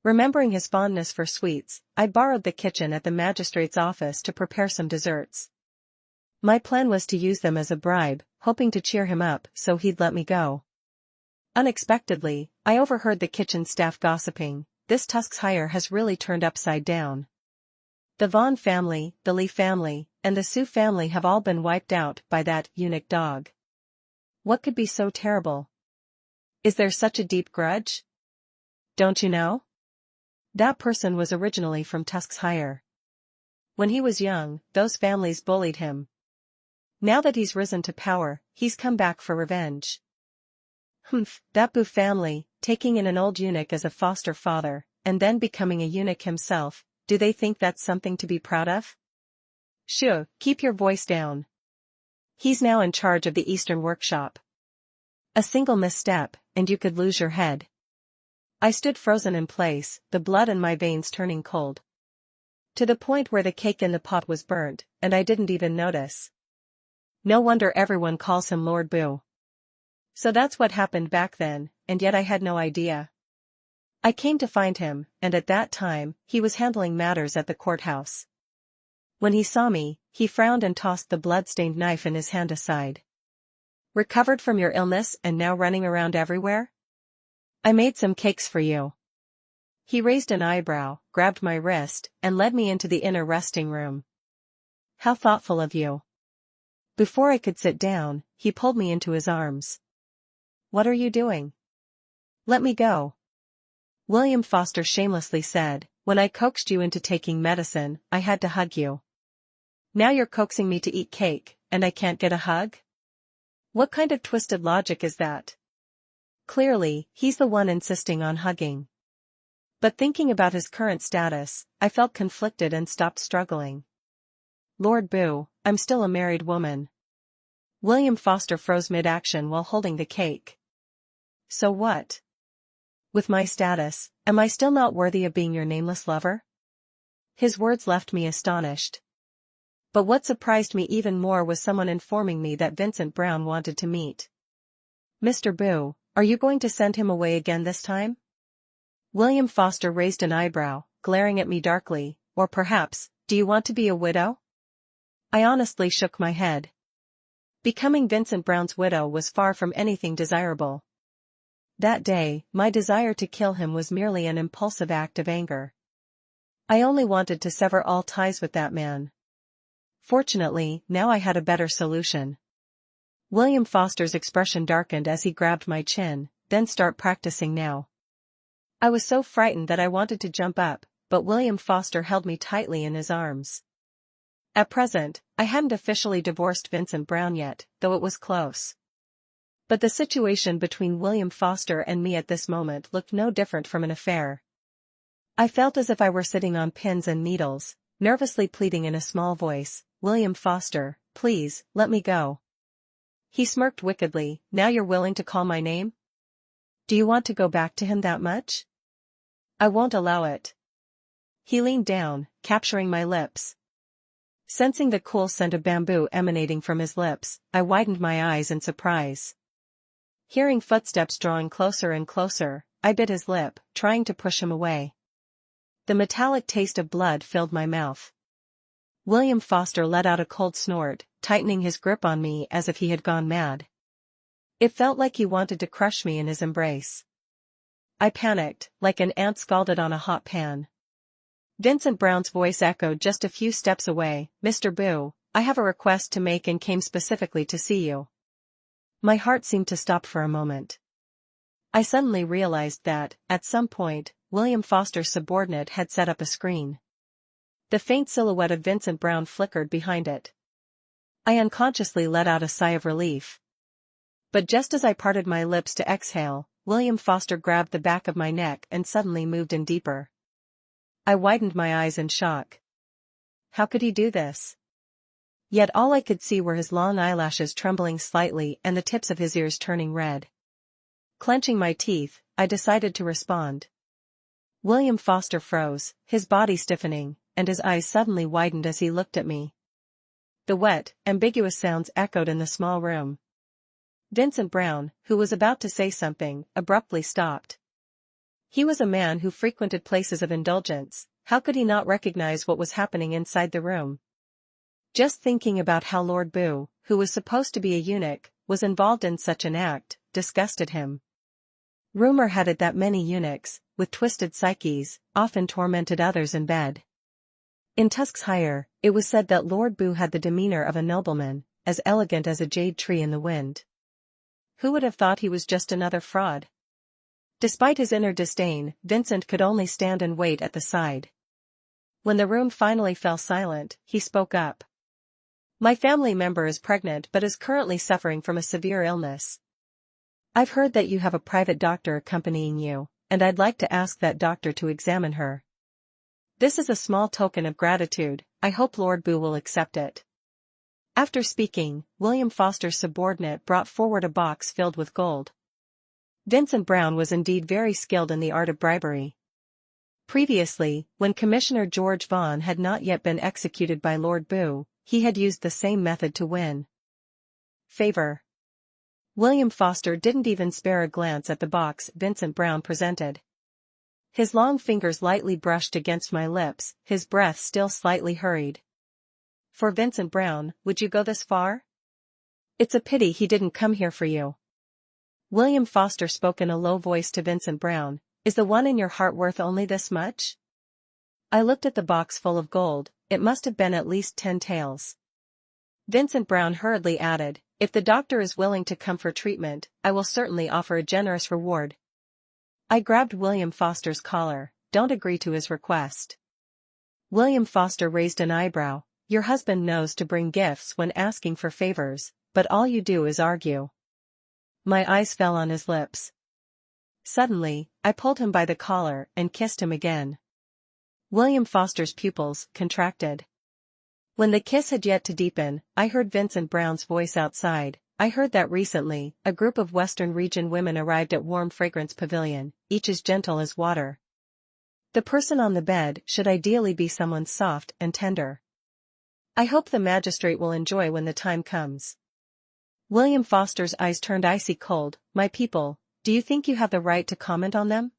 Remembering his fondness for sweets, I borrowed the kitchen at the magistrate's office to prepare some desserts. My plan was to use them as a bribe, hoping to cheer him up so he'd let me go. Unexpectedly, I overheard the kitchen staff gossiping. "This Tusk's hire has really turned upside down. The Vaughn family, the Lee family, and the Sioux family have all been wiped out by that eunuch dog. What could be so terrible? Is there such a deep grudge? Don't you know? That person was originally from Tusk's hire. When he was young, those families bullied him. Now that he's risen to power, he's come back for revenge. Humph, that Boo family, taking in an old eunuch as a foster father, and then becoming a eunuch himself, do they think that's something to be proud of? Shoo, keep your voice down. He's now in charge of the Eastern Workshop. A single misstep, and you could lose your head." I stood frozen in place, the blood in my veins turning cold. To the point where the cake in the pot was burnt, and I didn't even notice. No wonder everyone calls him Lord Boo. So that's what happened back then, and yet I had no idea. I came to find him, and at that time, he was handling matters at the courthouse. When he saw me, he frowned and tossed the blood-stained knife in his hand aside. Recovered from your illness and now running around everywhere? I made some cakes for you. He raised an eyebrow, grabbed my wrist, and led me into the inner resting room. How thoughtful of you. Before I could sit down, he pulled me into his arms. What are you doing? Let me go. William Foster shamelessly said, when I coaxed you into taking medicine, I had to hug you. Now you're coaxing me to eat cake, and I can't get a hug? What kind of twisted logic is that? Clearly, he's the one insisting on hugging. But thinking about his current status, I felt conflicted and stopped struggling. Lord Boo, I'm still a married woman. William Foster froze mid-action while holding the cake. So what? With my status, am I still not worthy of being your nameless lover? His words left me astonished. But what surprised me even more was someone informing me that Vincent Brown wanted to meet. Mr. Boo, are you going to send him away again this time? William Foster raised an eyebrow, glaring at me darkly, or perhaps, do you want to be a widow? I honestly shook my head. Becoming Vincent Brown's widow was far from anything desirable. That day, my desire to kill him was merely an impulsive act of anger. I only wanted to sever all ties with that man. Fortunately, now I had a better solution. William Foster's expression darkened as he grabbed my chin, then start practicing now. I was so frightened that I wanted to jump up, but William Foster held me tightly in his arms. At present, I hadn't officially divorced Vincent Brown yet, though it was close. But the situation between William Foster and me at this moment looked no different from an affair. I felt as if I were sitting on pins and needles, nervously pleading in a small voice, William Foster, please, let me go. He smirked wickedly, now you're willing to call my name? Do you want to go back to him that much? I won't allow it. He leaned down, capturing my lips. Sensing the cool scent of bamboo emanating from his lips, I widened my eyes in surprise. Hearing footsteps drawing closer and closer, I bit his lip, trying to push him away. The metallic taste of blood filled my mouth. William Foster let out a cold snort, tightening his grip on me as if he had gone mad. It felt like he wanted to crush me in his embrace. I panicked, like an ant scalded on a hot pan. Vincent Brown's voice echoed just a few steps away, Mr. Boo, I have a request to make and came specifically to see you. My heart seemed to stop for a moment. I suddenly realized that, at some point, William Foster's subordinate had set up a screen. The faint silhouette of Vincent Brown flickered behind it. I unconsciously let out a sigh of relief. But just as I parted my lips to exhale, William Foster grabbed the back of my neck and suddenly moved in deeper. I widened my eyes in shock. How could he do this? Yet all I could see were his long eyelashes trembling slightly and the tips of his ears turning red. Clenching my teeth, I decided to respond. William Foster froze, his body stiffening, and his eyes suddenly widened as he looked at me. The wet, ambiguous sounds echoed in the small room. Vincent Brown, who was about to say something, abruptly stopped. He was a man who frequented places of indulgence, how could he not recognize what was happening inside the room? Just thinking about how Lord Boo, who was supposed to be a eunuch, was involved in such an act, disgusted him. Rumor had it that many eunuchs, with twisted psyches, often tormented others in bed. In Tusk's Hire, it was said that Lord Boo had the demeanor of a nobleman, as elegant as a jade tree in the wind. Who would have thought he was just another fraud? Despite his inner disdain, Vincent could only stand and wait at the side. When the room finally fell silent, he spoke up. My family member is pregnant but is currently suffering from a severe illness. I've heard that you have a private doctor accompanying you, and I'd like to ask that doctor to examine her. This is a small token of gratitude, I hope Lord Boo will accept it. After speaking, William Foster's subordinate brought forward a box filled with gold. Vincent Brown was indeed very skilled in the art of bribery. Previously, when Commissioner George Vaughan had not yet been executed by Lord Boo, he had used the same method to win favor. William Foster didn't even spare a glance at the box Vincent Brown presented. His long fingers lightly brushed against my lips, his breath still slightly hurried. For Vincent Brown, would you go this far? It's a pity he didn't come here for you. William Foster spoke in a low voice to Vincent Brown. Is the one in your heart worth only this much? I looked at the box full of gold. It must have been at least 10 taels. Vincent Brown hurriedly added, if the doctor is willing to come for treatment, I will certainly offer a generous reward. I grabbed William Foster's collar. Don't agree to his request. William Foster raised an eyebrow. Your husband knows to bring gifts when asking for favors, but all you do is argue. My eyes fell on his lips. Suddenly, I pulled him by the collar and kissed him again. William Foster's pupils contracted. When the kiss had yet to deepen, I heard Vincent Brown's voice outside. I heard that recently, a group of Western region women arrived at Warm Fragrance Pavilion, each as gentle as water. The person on the bed should ideally be someone soft and tender. I hope the magistrate will enjoy when the time comes. William Foster's eyes turned icy cold. My people, do you think you have the right to comment on them?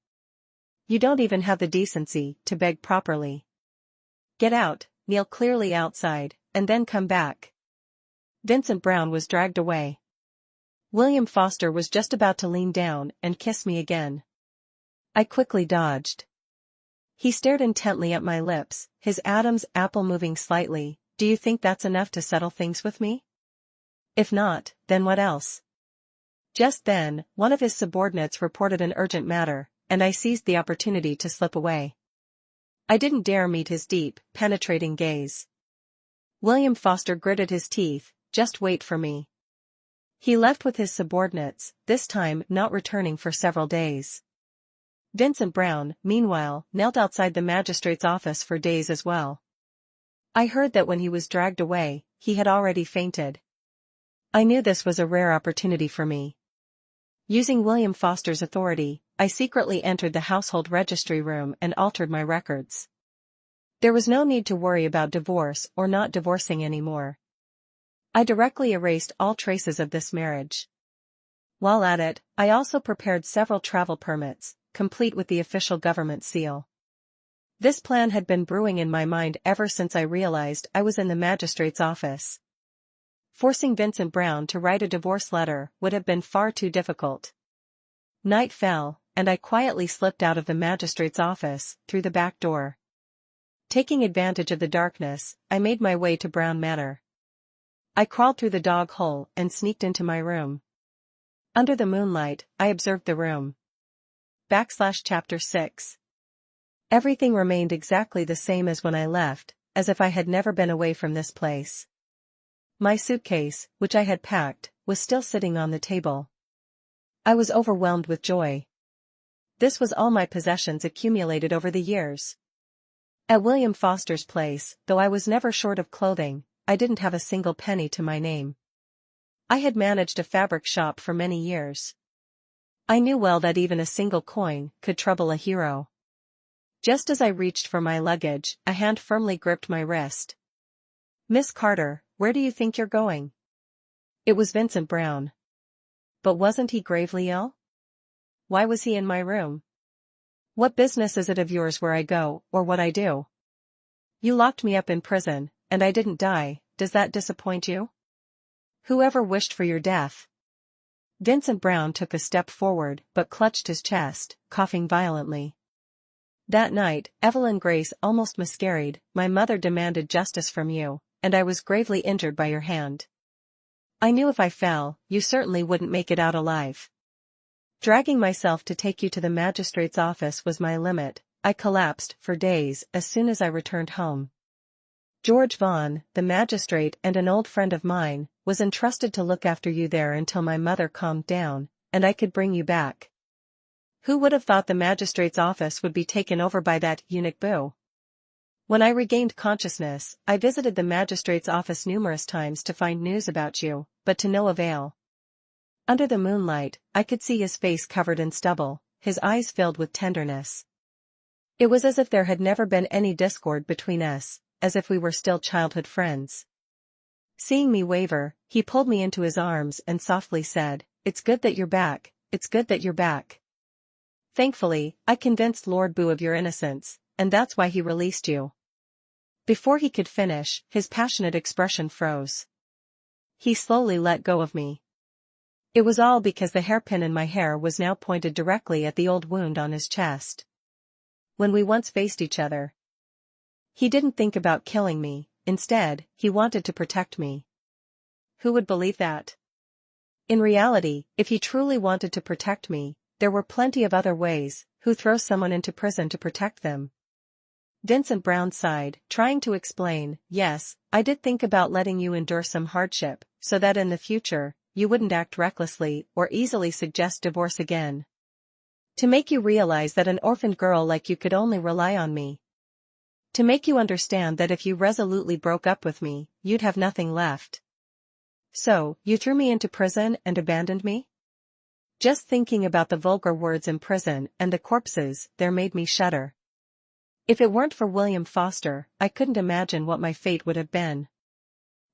You don't even have the decency to beg properly. Get out, kneel clearly outside, and then come back. Vincent Brown was dragged away. William Foster was just about to lean down and kiss me again. I quickly dodged. He stared intently at my lips, his Adam's apple moving slightly. Do you think that's enough to settle things with me? If not, then what else? Just then, one of his subordinates reported an urgent matter, and I seized the opportunity to slip away. I didn't dare meet his deep, penetrating gaze. William Foster gritted his teeth. Just wait for me. He left with his subordinates, this time not returning for several days. Vincent Brown, meanwhile, knelt outside the magistrate's office for days as well. I heard that when he was dragged away, he had already fainted. I knew this was a rare opportunity for me. Using William Foster's authority, I secretly entered the household registry room and altered my records. There was no need to worry about divorce or not divorcing anymore. I directly erased all traces of this marriage. While at it, I also prepared several travel permits, complete with the official government seal. This plan had been brewing in my mind ever since I realized I was in the magistrate's office. Forcing Vincent Brown to write a divorce letter would have been far too difficult. Night fell, and I quietly slipped out of the magistrate's office, through the back door. Taking advantage of the darkness, I made my way to Brown Manor. I crawled through the dog hole and sneaked into my room. Under the moonlight, I observed the room. Chapter 6. Everything remained exactly the same as when I left, as if I had never been away from this place. My suitcase, which I had packed, was still sitting on the table. I was overwhelmed with joy. This was all my possessions accumulated over the years. At William Foster's place, though I was never short of clothing, I didn't have a single penny to my name. I had managed a fabric shop for many years. I knew well that even a single coin could trouble a hero. Just as I reached for my luggage, a hand firmly gripped my wrist. Miss Carter, where do you think you're going? It was Vincent Brown. But wasn't he gravely ill? Why was he in my room? What business is it of yours where I go, or what I do? You locked me up in prison, and I didn't die. Does that disappoint you? Whoever wished for your death? Vincent Brown took a step forward but clutched his chest, coughing violently. That night, Evelyn Grace almost miscarried. My mother demanded justice from you, and I was gravely injured by your hand. I knew if I fell, you certainly wouldn't make it out alive. Dragging myself to take you to the magistrate's office was my limit. I collapsed for days as soon as I returned home. George Vaughan, the magistrate and an old friend of mine, was entrusted to look after you there until my mother calmed down, and I could bring you back. Who would have thought the magistrate's office would be taken over by that eunuch Boo? When I regained consciousness, I visited the magistrate's office numerous times to find news about you, but to no avail. Under the moonlight, I could see his face covered in stubble, his eyes filled with tenderness. It was as if there had never been any discord between us, as if we were still childhood friends. Seeing me waver, he pulled me into his arms and softly said, "It's good that you're back, it's good that you're back. Thankfully, I convinced Lord Boo of your innocence, and that's why he released you." Before he could finish, his passionate expression froze. He slowly let go of me. It was all because the hairpin in my hair was now pointed directly at the old wound on his chest. When we once faced each other, he didn't think about killing me, instead, he wanted to protect me. Who would believe that? In reality, if he truly wanted to protect me, there were plenty of other ways. Who throws someone into prison to protect them? Vincent Brown sighed, trying to explain, yes, I did think about letting you endure some hardship, so that in the future, you wouldn't act recklessly or easily suggest divorce again. To make you realize that an orphaned girl like you could only rely on me. To make you understand that if you resolutely broke up with me, you'd have nothing left. So, you threw me into prison and abandoned me? Just thinking about the vulgar words in prison and the corpses there made me shudder. If it weren't for William Foster, I couldn't imagine what my fate would have been.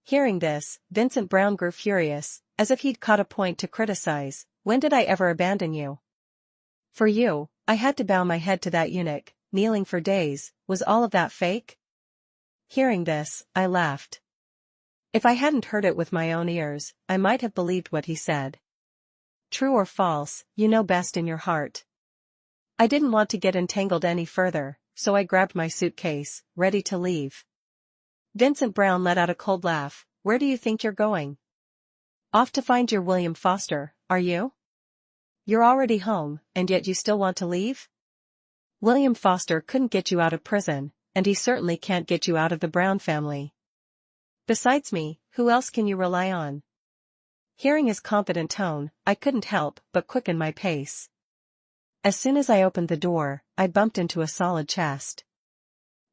Hearing this, Vincent Brown grew furious, as if he'd caught a point to criticize. When did I ever abandon you? For you, I had to bow my head to that eunuch, kneeling for days. Was all of that fake? Hearing this, I laughed. If I hadn't heard it with my own ears, I might have believed what he said. True or false, you know best in your heart. I didn't want to get entangled any further, so I grabbed my suitcase, ready to leave. Vincent Brown let out a cold laugh. Where do you think you're going? Off to find your William Foster, are you? You're already home, and yet you still want to leave? William Foster couldn't get you out of prison, and he certainly can't get you out of the Brown family. Besides me, who else can you rely on? Hearing his confident tone, I couldn't help but quicken my pace. As soon as I opened the door, I bumped into a solid chest.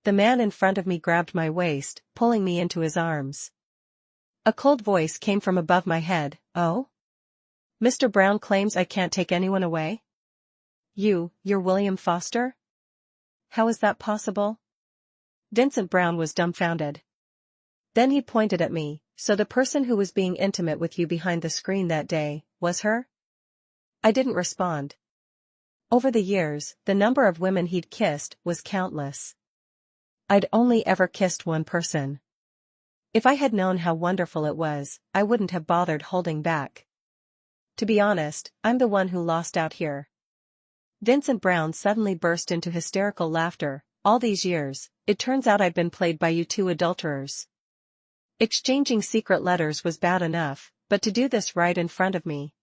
The man in front of me grabbed my waist, pulling me into his arms. A cold voice came from above my head. Oh? Mr. Brown claims I can't take anyone away? You're William Foster? How is that possible? Vincent Brown was dumbfounded. Then he pointed at me. So the person who was being intimate with you behind the screen that day, was her? I didn't respond. Over the years, the number of women he'd kissed was countless. I'd only ever kissed one person. If I had known how wonderful it was, I wouldn't have bothered holding back. To be honest, I'm the one who lost out here. Vincent Brown suddenly burst into hysterical laughter. All these years, it turns out I'd been played by you two adulterers. Exchanging secret letters was bad enough, but to do this right in front of me.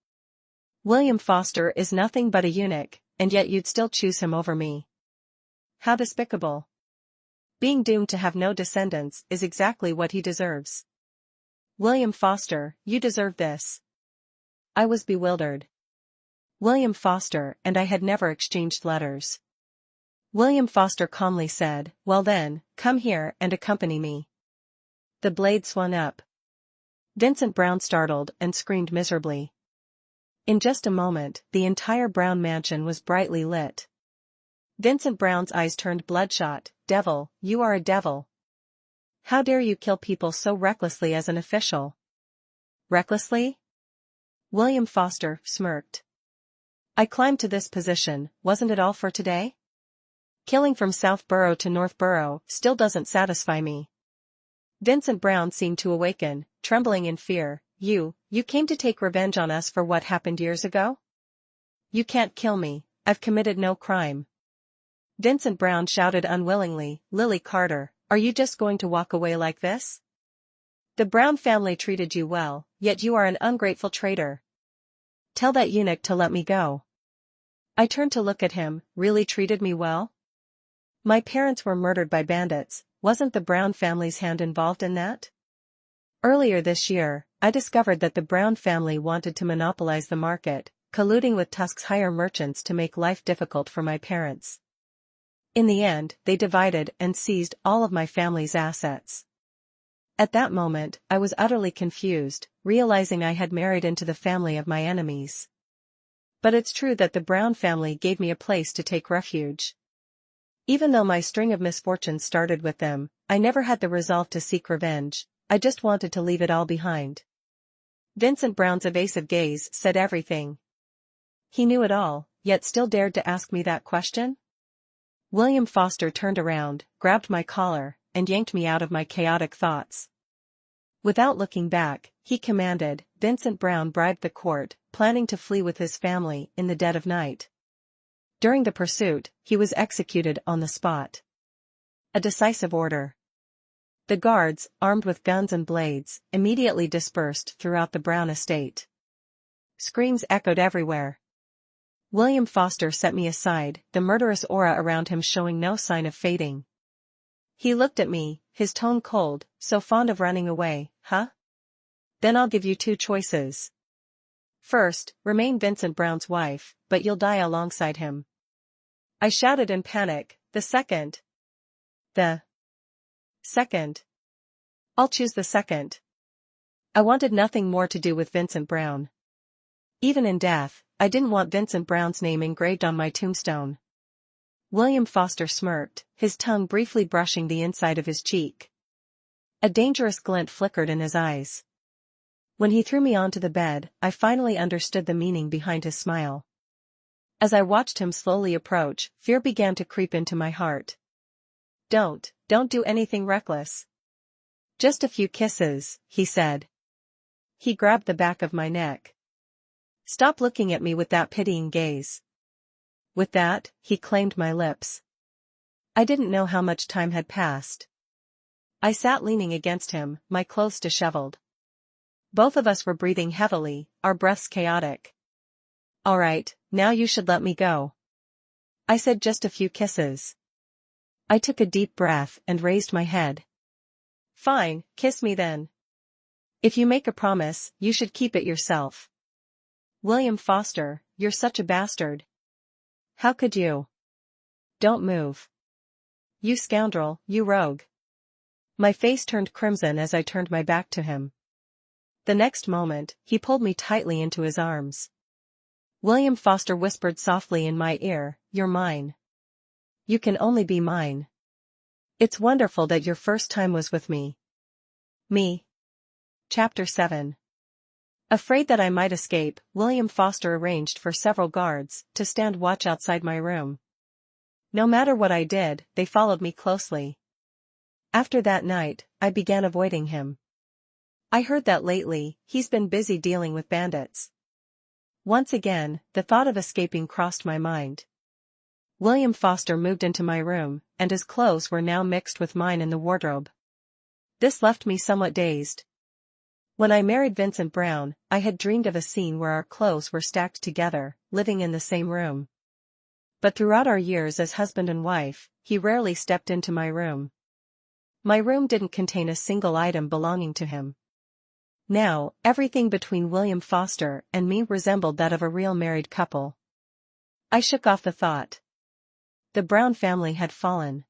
William Foster is nothing but a eunuch, and yet you'd still choose him over me. How despicable. Being doomed to have no descendants is exactly what he deserves. William Foster, you deserve this. I was bewildered. William Foster and I had never exchanged letters. William Foster calmly said, well then, come here and accompany me. The blade swung up. Vincent Brown startled and screamed miserably. In just a moment, the entire Brown mansion was brightly lit. Vincent Brown's eyes turned bloodshot. Devil, you are a devil. How dare you kill people so recklessly as an official? Recklessly? William Foster smirked. I climbed to this position, wasn't it all for today? Killing from Southborough to Northborough still doesn't satisfy me. Vincent Brown seemed to awaken, trembling in fear. You came to take revenge on us for what happened years ago? You can't kill me, I've committed no crime. Vincent Brown shouted unwillingly, Lily Carter, are you just going to walk away like this? The Brown family treated you well, yet you are an ungrateful traitor. Tell that eunuch to let me go. I turned to look at him. Really treated me well? My parents were murdered by bandits. Wasn't the Brown family's hand involved in that? Earlier this year, I discovered that the Brown family wanted to monopolize the market, colluding with Tusk's hire merchants to make life difficult for my parents. In the end, they divided and seized all of my family's assets. At that moment, I was utterly confused, realizing I had married into the family of my enemies. But it's true that the Brown family gave me a place to take refuge. Even though my string of misfortunes started with them, I never had the resolve to seek revenge. I just wanted to leave it all behind. Vincent Brown's evasive gaze said everything. He knew it all, yet still dared to ask me that question? William Foster turned around, grabbed my collar, and yanked me out of my chaotic thoughts. Without looking back, he commanded, Vincent Brown bribed the court, planning to flee with his family in the dead of night. During the pursuit, he was executed on the spot. A decisive order. The guards, armed with guns and blades, immediately dispersed throughout the Brown estate. Screams echoed everywhere. William Foster set me aside, the murderous aura around him showing no sign of fading. He looked at me, his tone cold, so fond of running away, huh? Then I'll give you two choices. First, remain Vincent Brown's wife, but you'll die alongside him. I shouted in panic, the second. The second. I'll choose the second. I wanted nothing more to do with Vincent Brown. Even in death, I didn't want Vincent Brown's name engraved on my tombstone. William Foster smirked, his tongue briefly brushing the inside of his cheek. A dangerous glint flickered in his eyes. When he threw me onto the bed, I finally understood the meaning behind his smile. As I watched him slowly approach, fear began to creep into my heart. Don't do anything reckless. Just a few kisses, he said. He grabbed the back of my neck. Stop looking at me with that pitying gaze. With that, he claimed my lips. I didn't know how much time had passed. I sat leaning against him, my clothes disheveled. Both of us were breathing heavily, our breaths chaotic. All right, now you should let me go. I said just a few kisses. I took a deep breath and raised my head. Fine, kiss me then. If you make a promise, you should keep it yourself. William Foster, you're such a bastard. How could you? Don't move. You scoundrel, you rogue. My face turned crimson as I turned my back to him. The next moment, he pulled me tightly into his arms. William Foster whispered softly in my ear, you're mine. You can only be mine. It's wonderful that your first time was with me. Me. Chapter 7. Afraid that I might escape, William Foster arranged for several guards to stand watch outside my room. No matter what I did, they followed me closely. After that night, I began avoiding him. I heard that lately, he's been busy dealing with bandits. Once again, the thought of escaping crossed my mind. William Foster moved into my room, and his clothes were now mixed with mine in the wardrobe. This left me somewhat dazed. When I married Vincent Brown, I had dreamed of a scene where our clothes were stacked together, living in the same room. But throughout our years as husband and wife, he rarely stepped into my room. My room didn't contain a single item belonging to him. Now, everything between William Foster and me resembled that of a real married couple. I shook off the thought. The Brown family had fallen.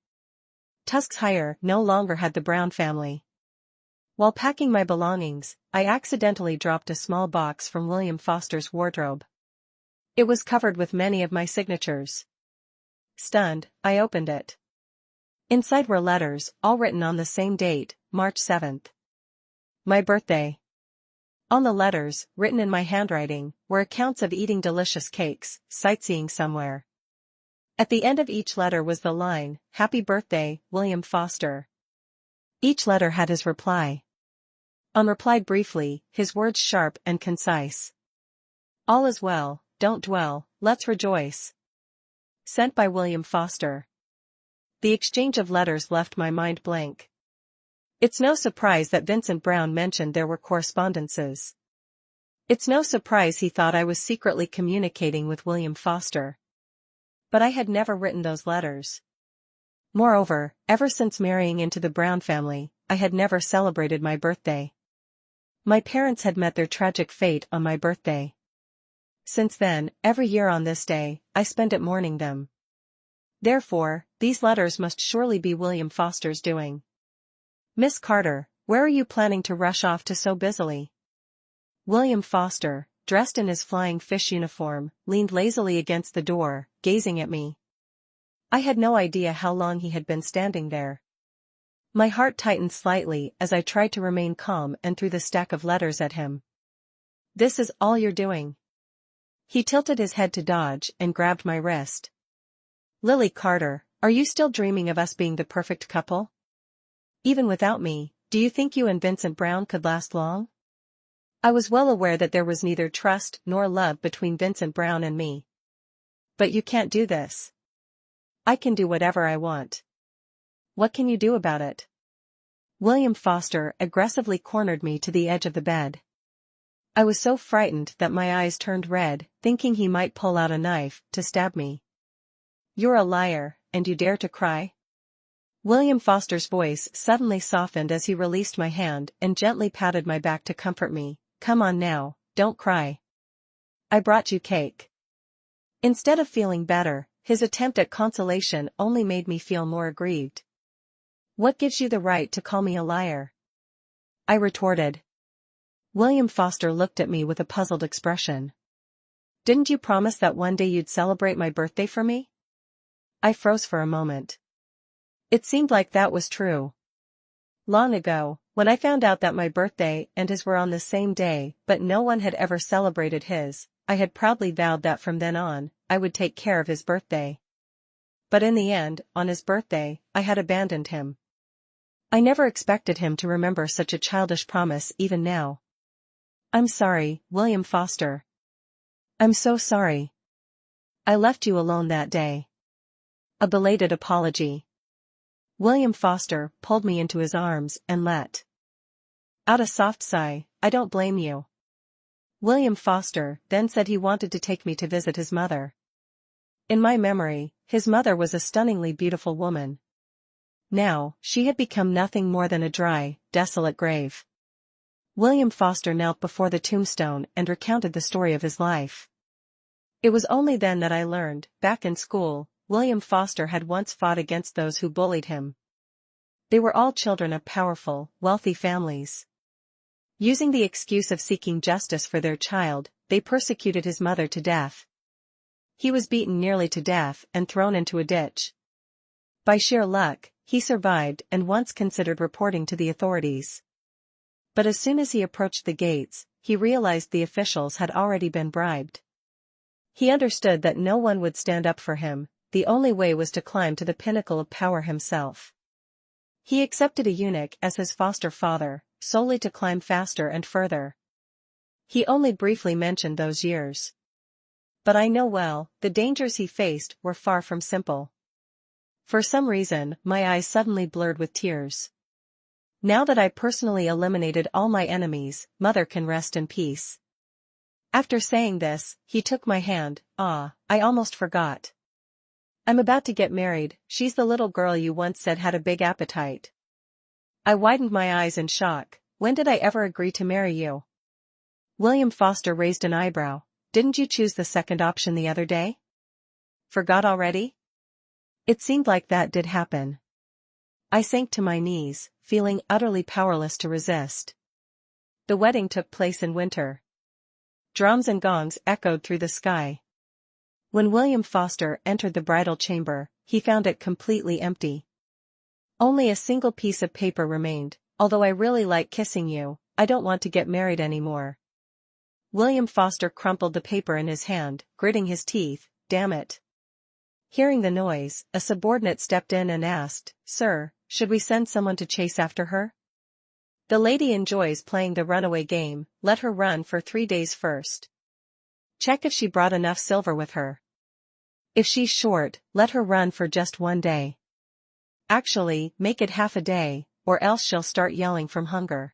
Tuskshire no longer had the Brown family. While packing my belongings, I accidentally dropped a small box from William Foster's wardrobe. It was covered with many of my signatures. Stunned, I opened it. Inside were letters, all written on the same date, March 7th. My birthday. On the letters, written in my handwriting, were accounts of eating delicious cakes, sightseeing somewhere. At the end of each letter was the line, Happy birthday, William Foster. Each letter had his reply. Unreplied briefly, his words sharp and concise. All is well, don't dwell, let's rejoice. Sent by William Foster. The exchange of letters left my mind blank. It's no surprise that Vincent Brown mentioned there were correspondences. It's no surprise he thought I was secretly communicating with William Foster. But I had never written those letters. Moreover, ever since marrying into the Brown family, I had never celebrated my birthday. My parents had met their tragic fate on my birthday. Since then, every year on this day, I spend it mourning them. Therefore, these letters must surely be William Foster's doing. Miss Carter, where are you planning to rush off to so busily? William Foster, dressed in his flying fish uniform, leaned lazily against the door, gazing at me. I had no idea how long he had been standing there. My heart tightened slightly as I tried to remain calm and threw the stack of letters at him. This is all you're doing? He tilted his head to dodge and grabbed my wrist. Lily Carter, are you still dreaming of us being the perfect couple? Even without me, do you think you and Vincent Brown could last long? I was well aware that there was neither trust nor love between Vincent Brown and me. But you can't do this. I can do whatever I want. What can you do about it? William Foster aggressively cornered me to the edge of the bed. I was so frightened that my eyes turned red, thinking he might pull out a knife to stab me. You're a liar, and you dare to cry? William Foster's voice suddenly softened as he released my hand and gently patted my back to comfort me. Come on now, don't cry. I brought you cake. Instead of feeling better, his attempt at consolation only made me feel more aggrieved. What gives you the right to call me a liar? I retorted. William Foster looked at me with a puzzled expression. Didn't you promise that one day you'd celebrate my birthday for me? I froze for a moment. It seemed like that was true. Long ago, when I found out that my birthday and his were on the same day but no one had ever celebrated his, I had proudly vowed that from then on, I would take care of his birthday. But in the end, on his birthday, I had abandoned him. I never expected him to remember such a childish promise even now. I'm sorry, William Foster. I'm so sorry. I left you alone that day. A belated apology. William Foster pulled me into his arms and let out a soft sigh. I don't blame you. William Foster then said he wanted to take me to visit his mother. In my memory, his mother was a stunningly beautiful woman. Now, she had become nothing more than a dry, desolate grave. William Foster knelt before the tombstone and recounted the story of his life. It was only then that I learned, back in school, William Foster had once fought against those who bullied him. They were all children of powerful, wealthy families. Using the excuse of seeking justice for their child, they persecuted his mother to death. He was beaten nearly to death and thrown into a ditch. By sheer luck, he survived and once considered reporting to the authorities. But as soon as he approached the gates, he realized the officials had already been bribed. He understood that no one would stand up for him. The only way was to climb to the pinnacle of power himself. He accepted a eunuch as his foster father, solely to climb faster and further. He only briefly mentioned those years. But I know well, the dangers he faced were far from simple. For some reason, my eyes suddenly blurred with tears. Now that I personally eliminated all my enemies, Mother can rest in peace. After saying this, he took my hand. I almost forgot. I'm about to get married. She's the little girl you once said had a big appetite. I widened my eyes in shock. When did I ever agree to marry you? William Foster raised an eyebrow. Didn't you choose the second option the other day? Forgot already? It seemed like that did happen. I sank to my knees, feeling utterly powerless to resist. The wedding took place in winter. Drums and gongs echoed through the sky. When William Foster entered the bridal chamber, he found it completely empty. Only a single piece of paper remained. Although I really like kissing you, I don't want to get married anymore. William Foster crumpled the paper in his hand, gritting his teeth. Damn it. Hearing the noise, a subordinate stepped in and asked, Sir, should we send someone to chase after her? The lady enjoys playing the runaway game. Let her run for 3 days first. Check if she brought enough silver with her. If she's short, let her run for just 1 day. Actually, make it half a day, or else she'll start yelling from hunger.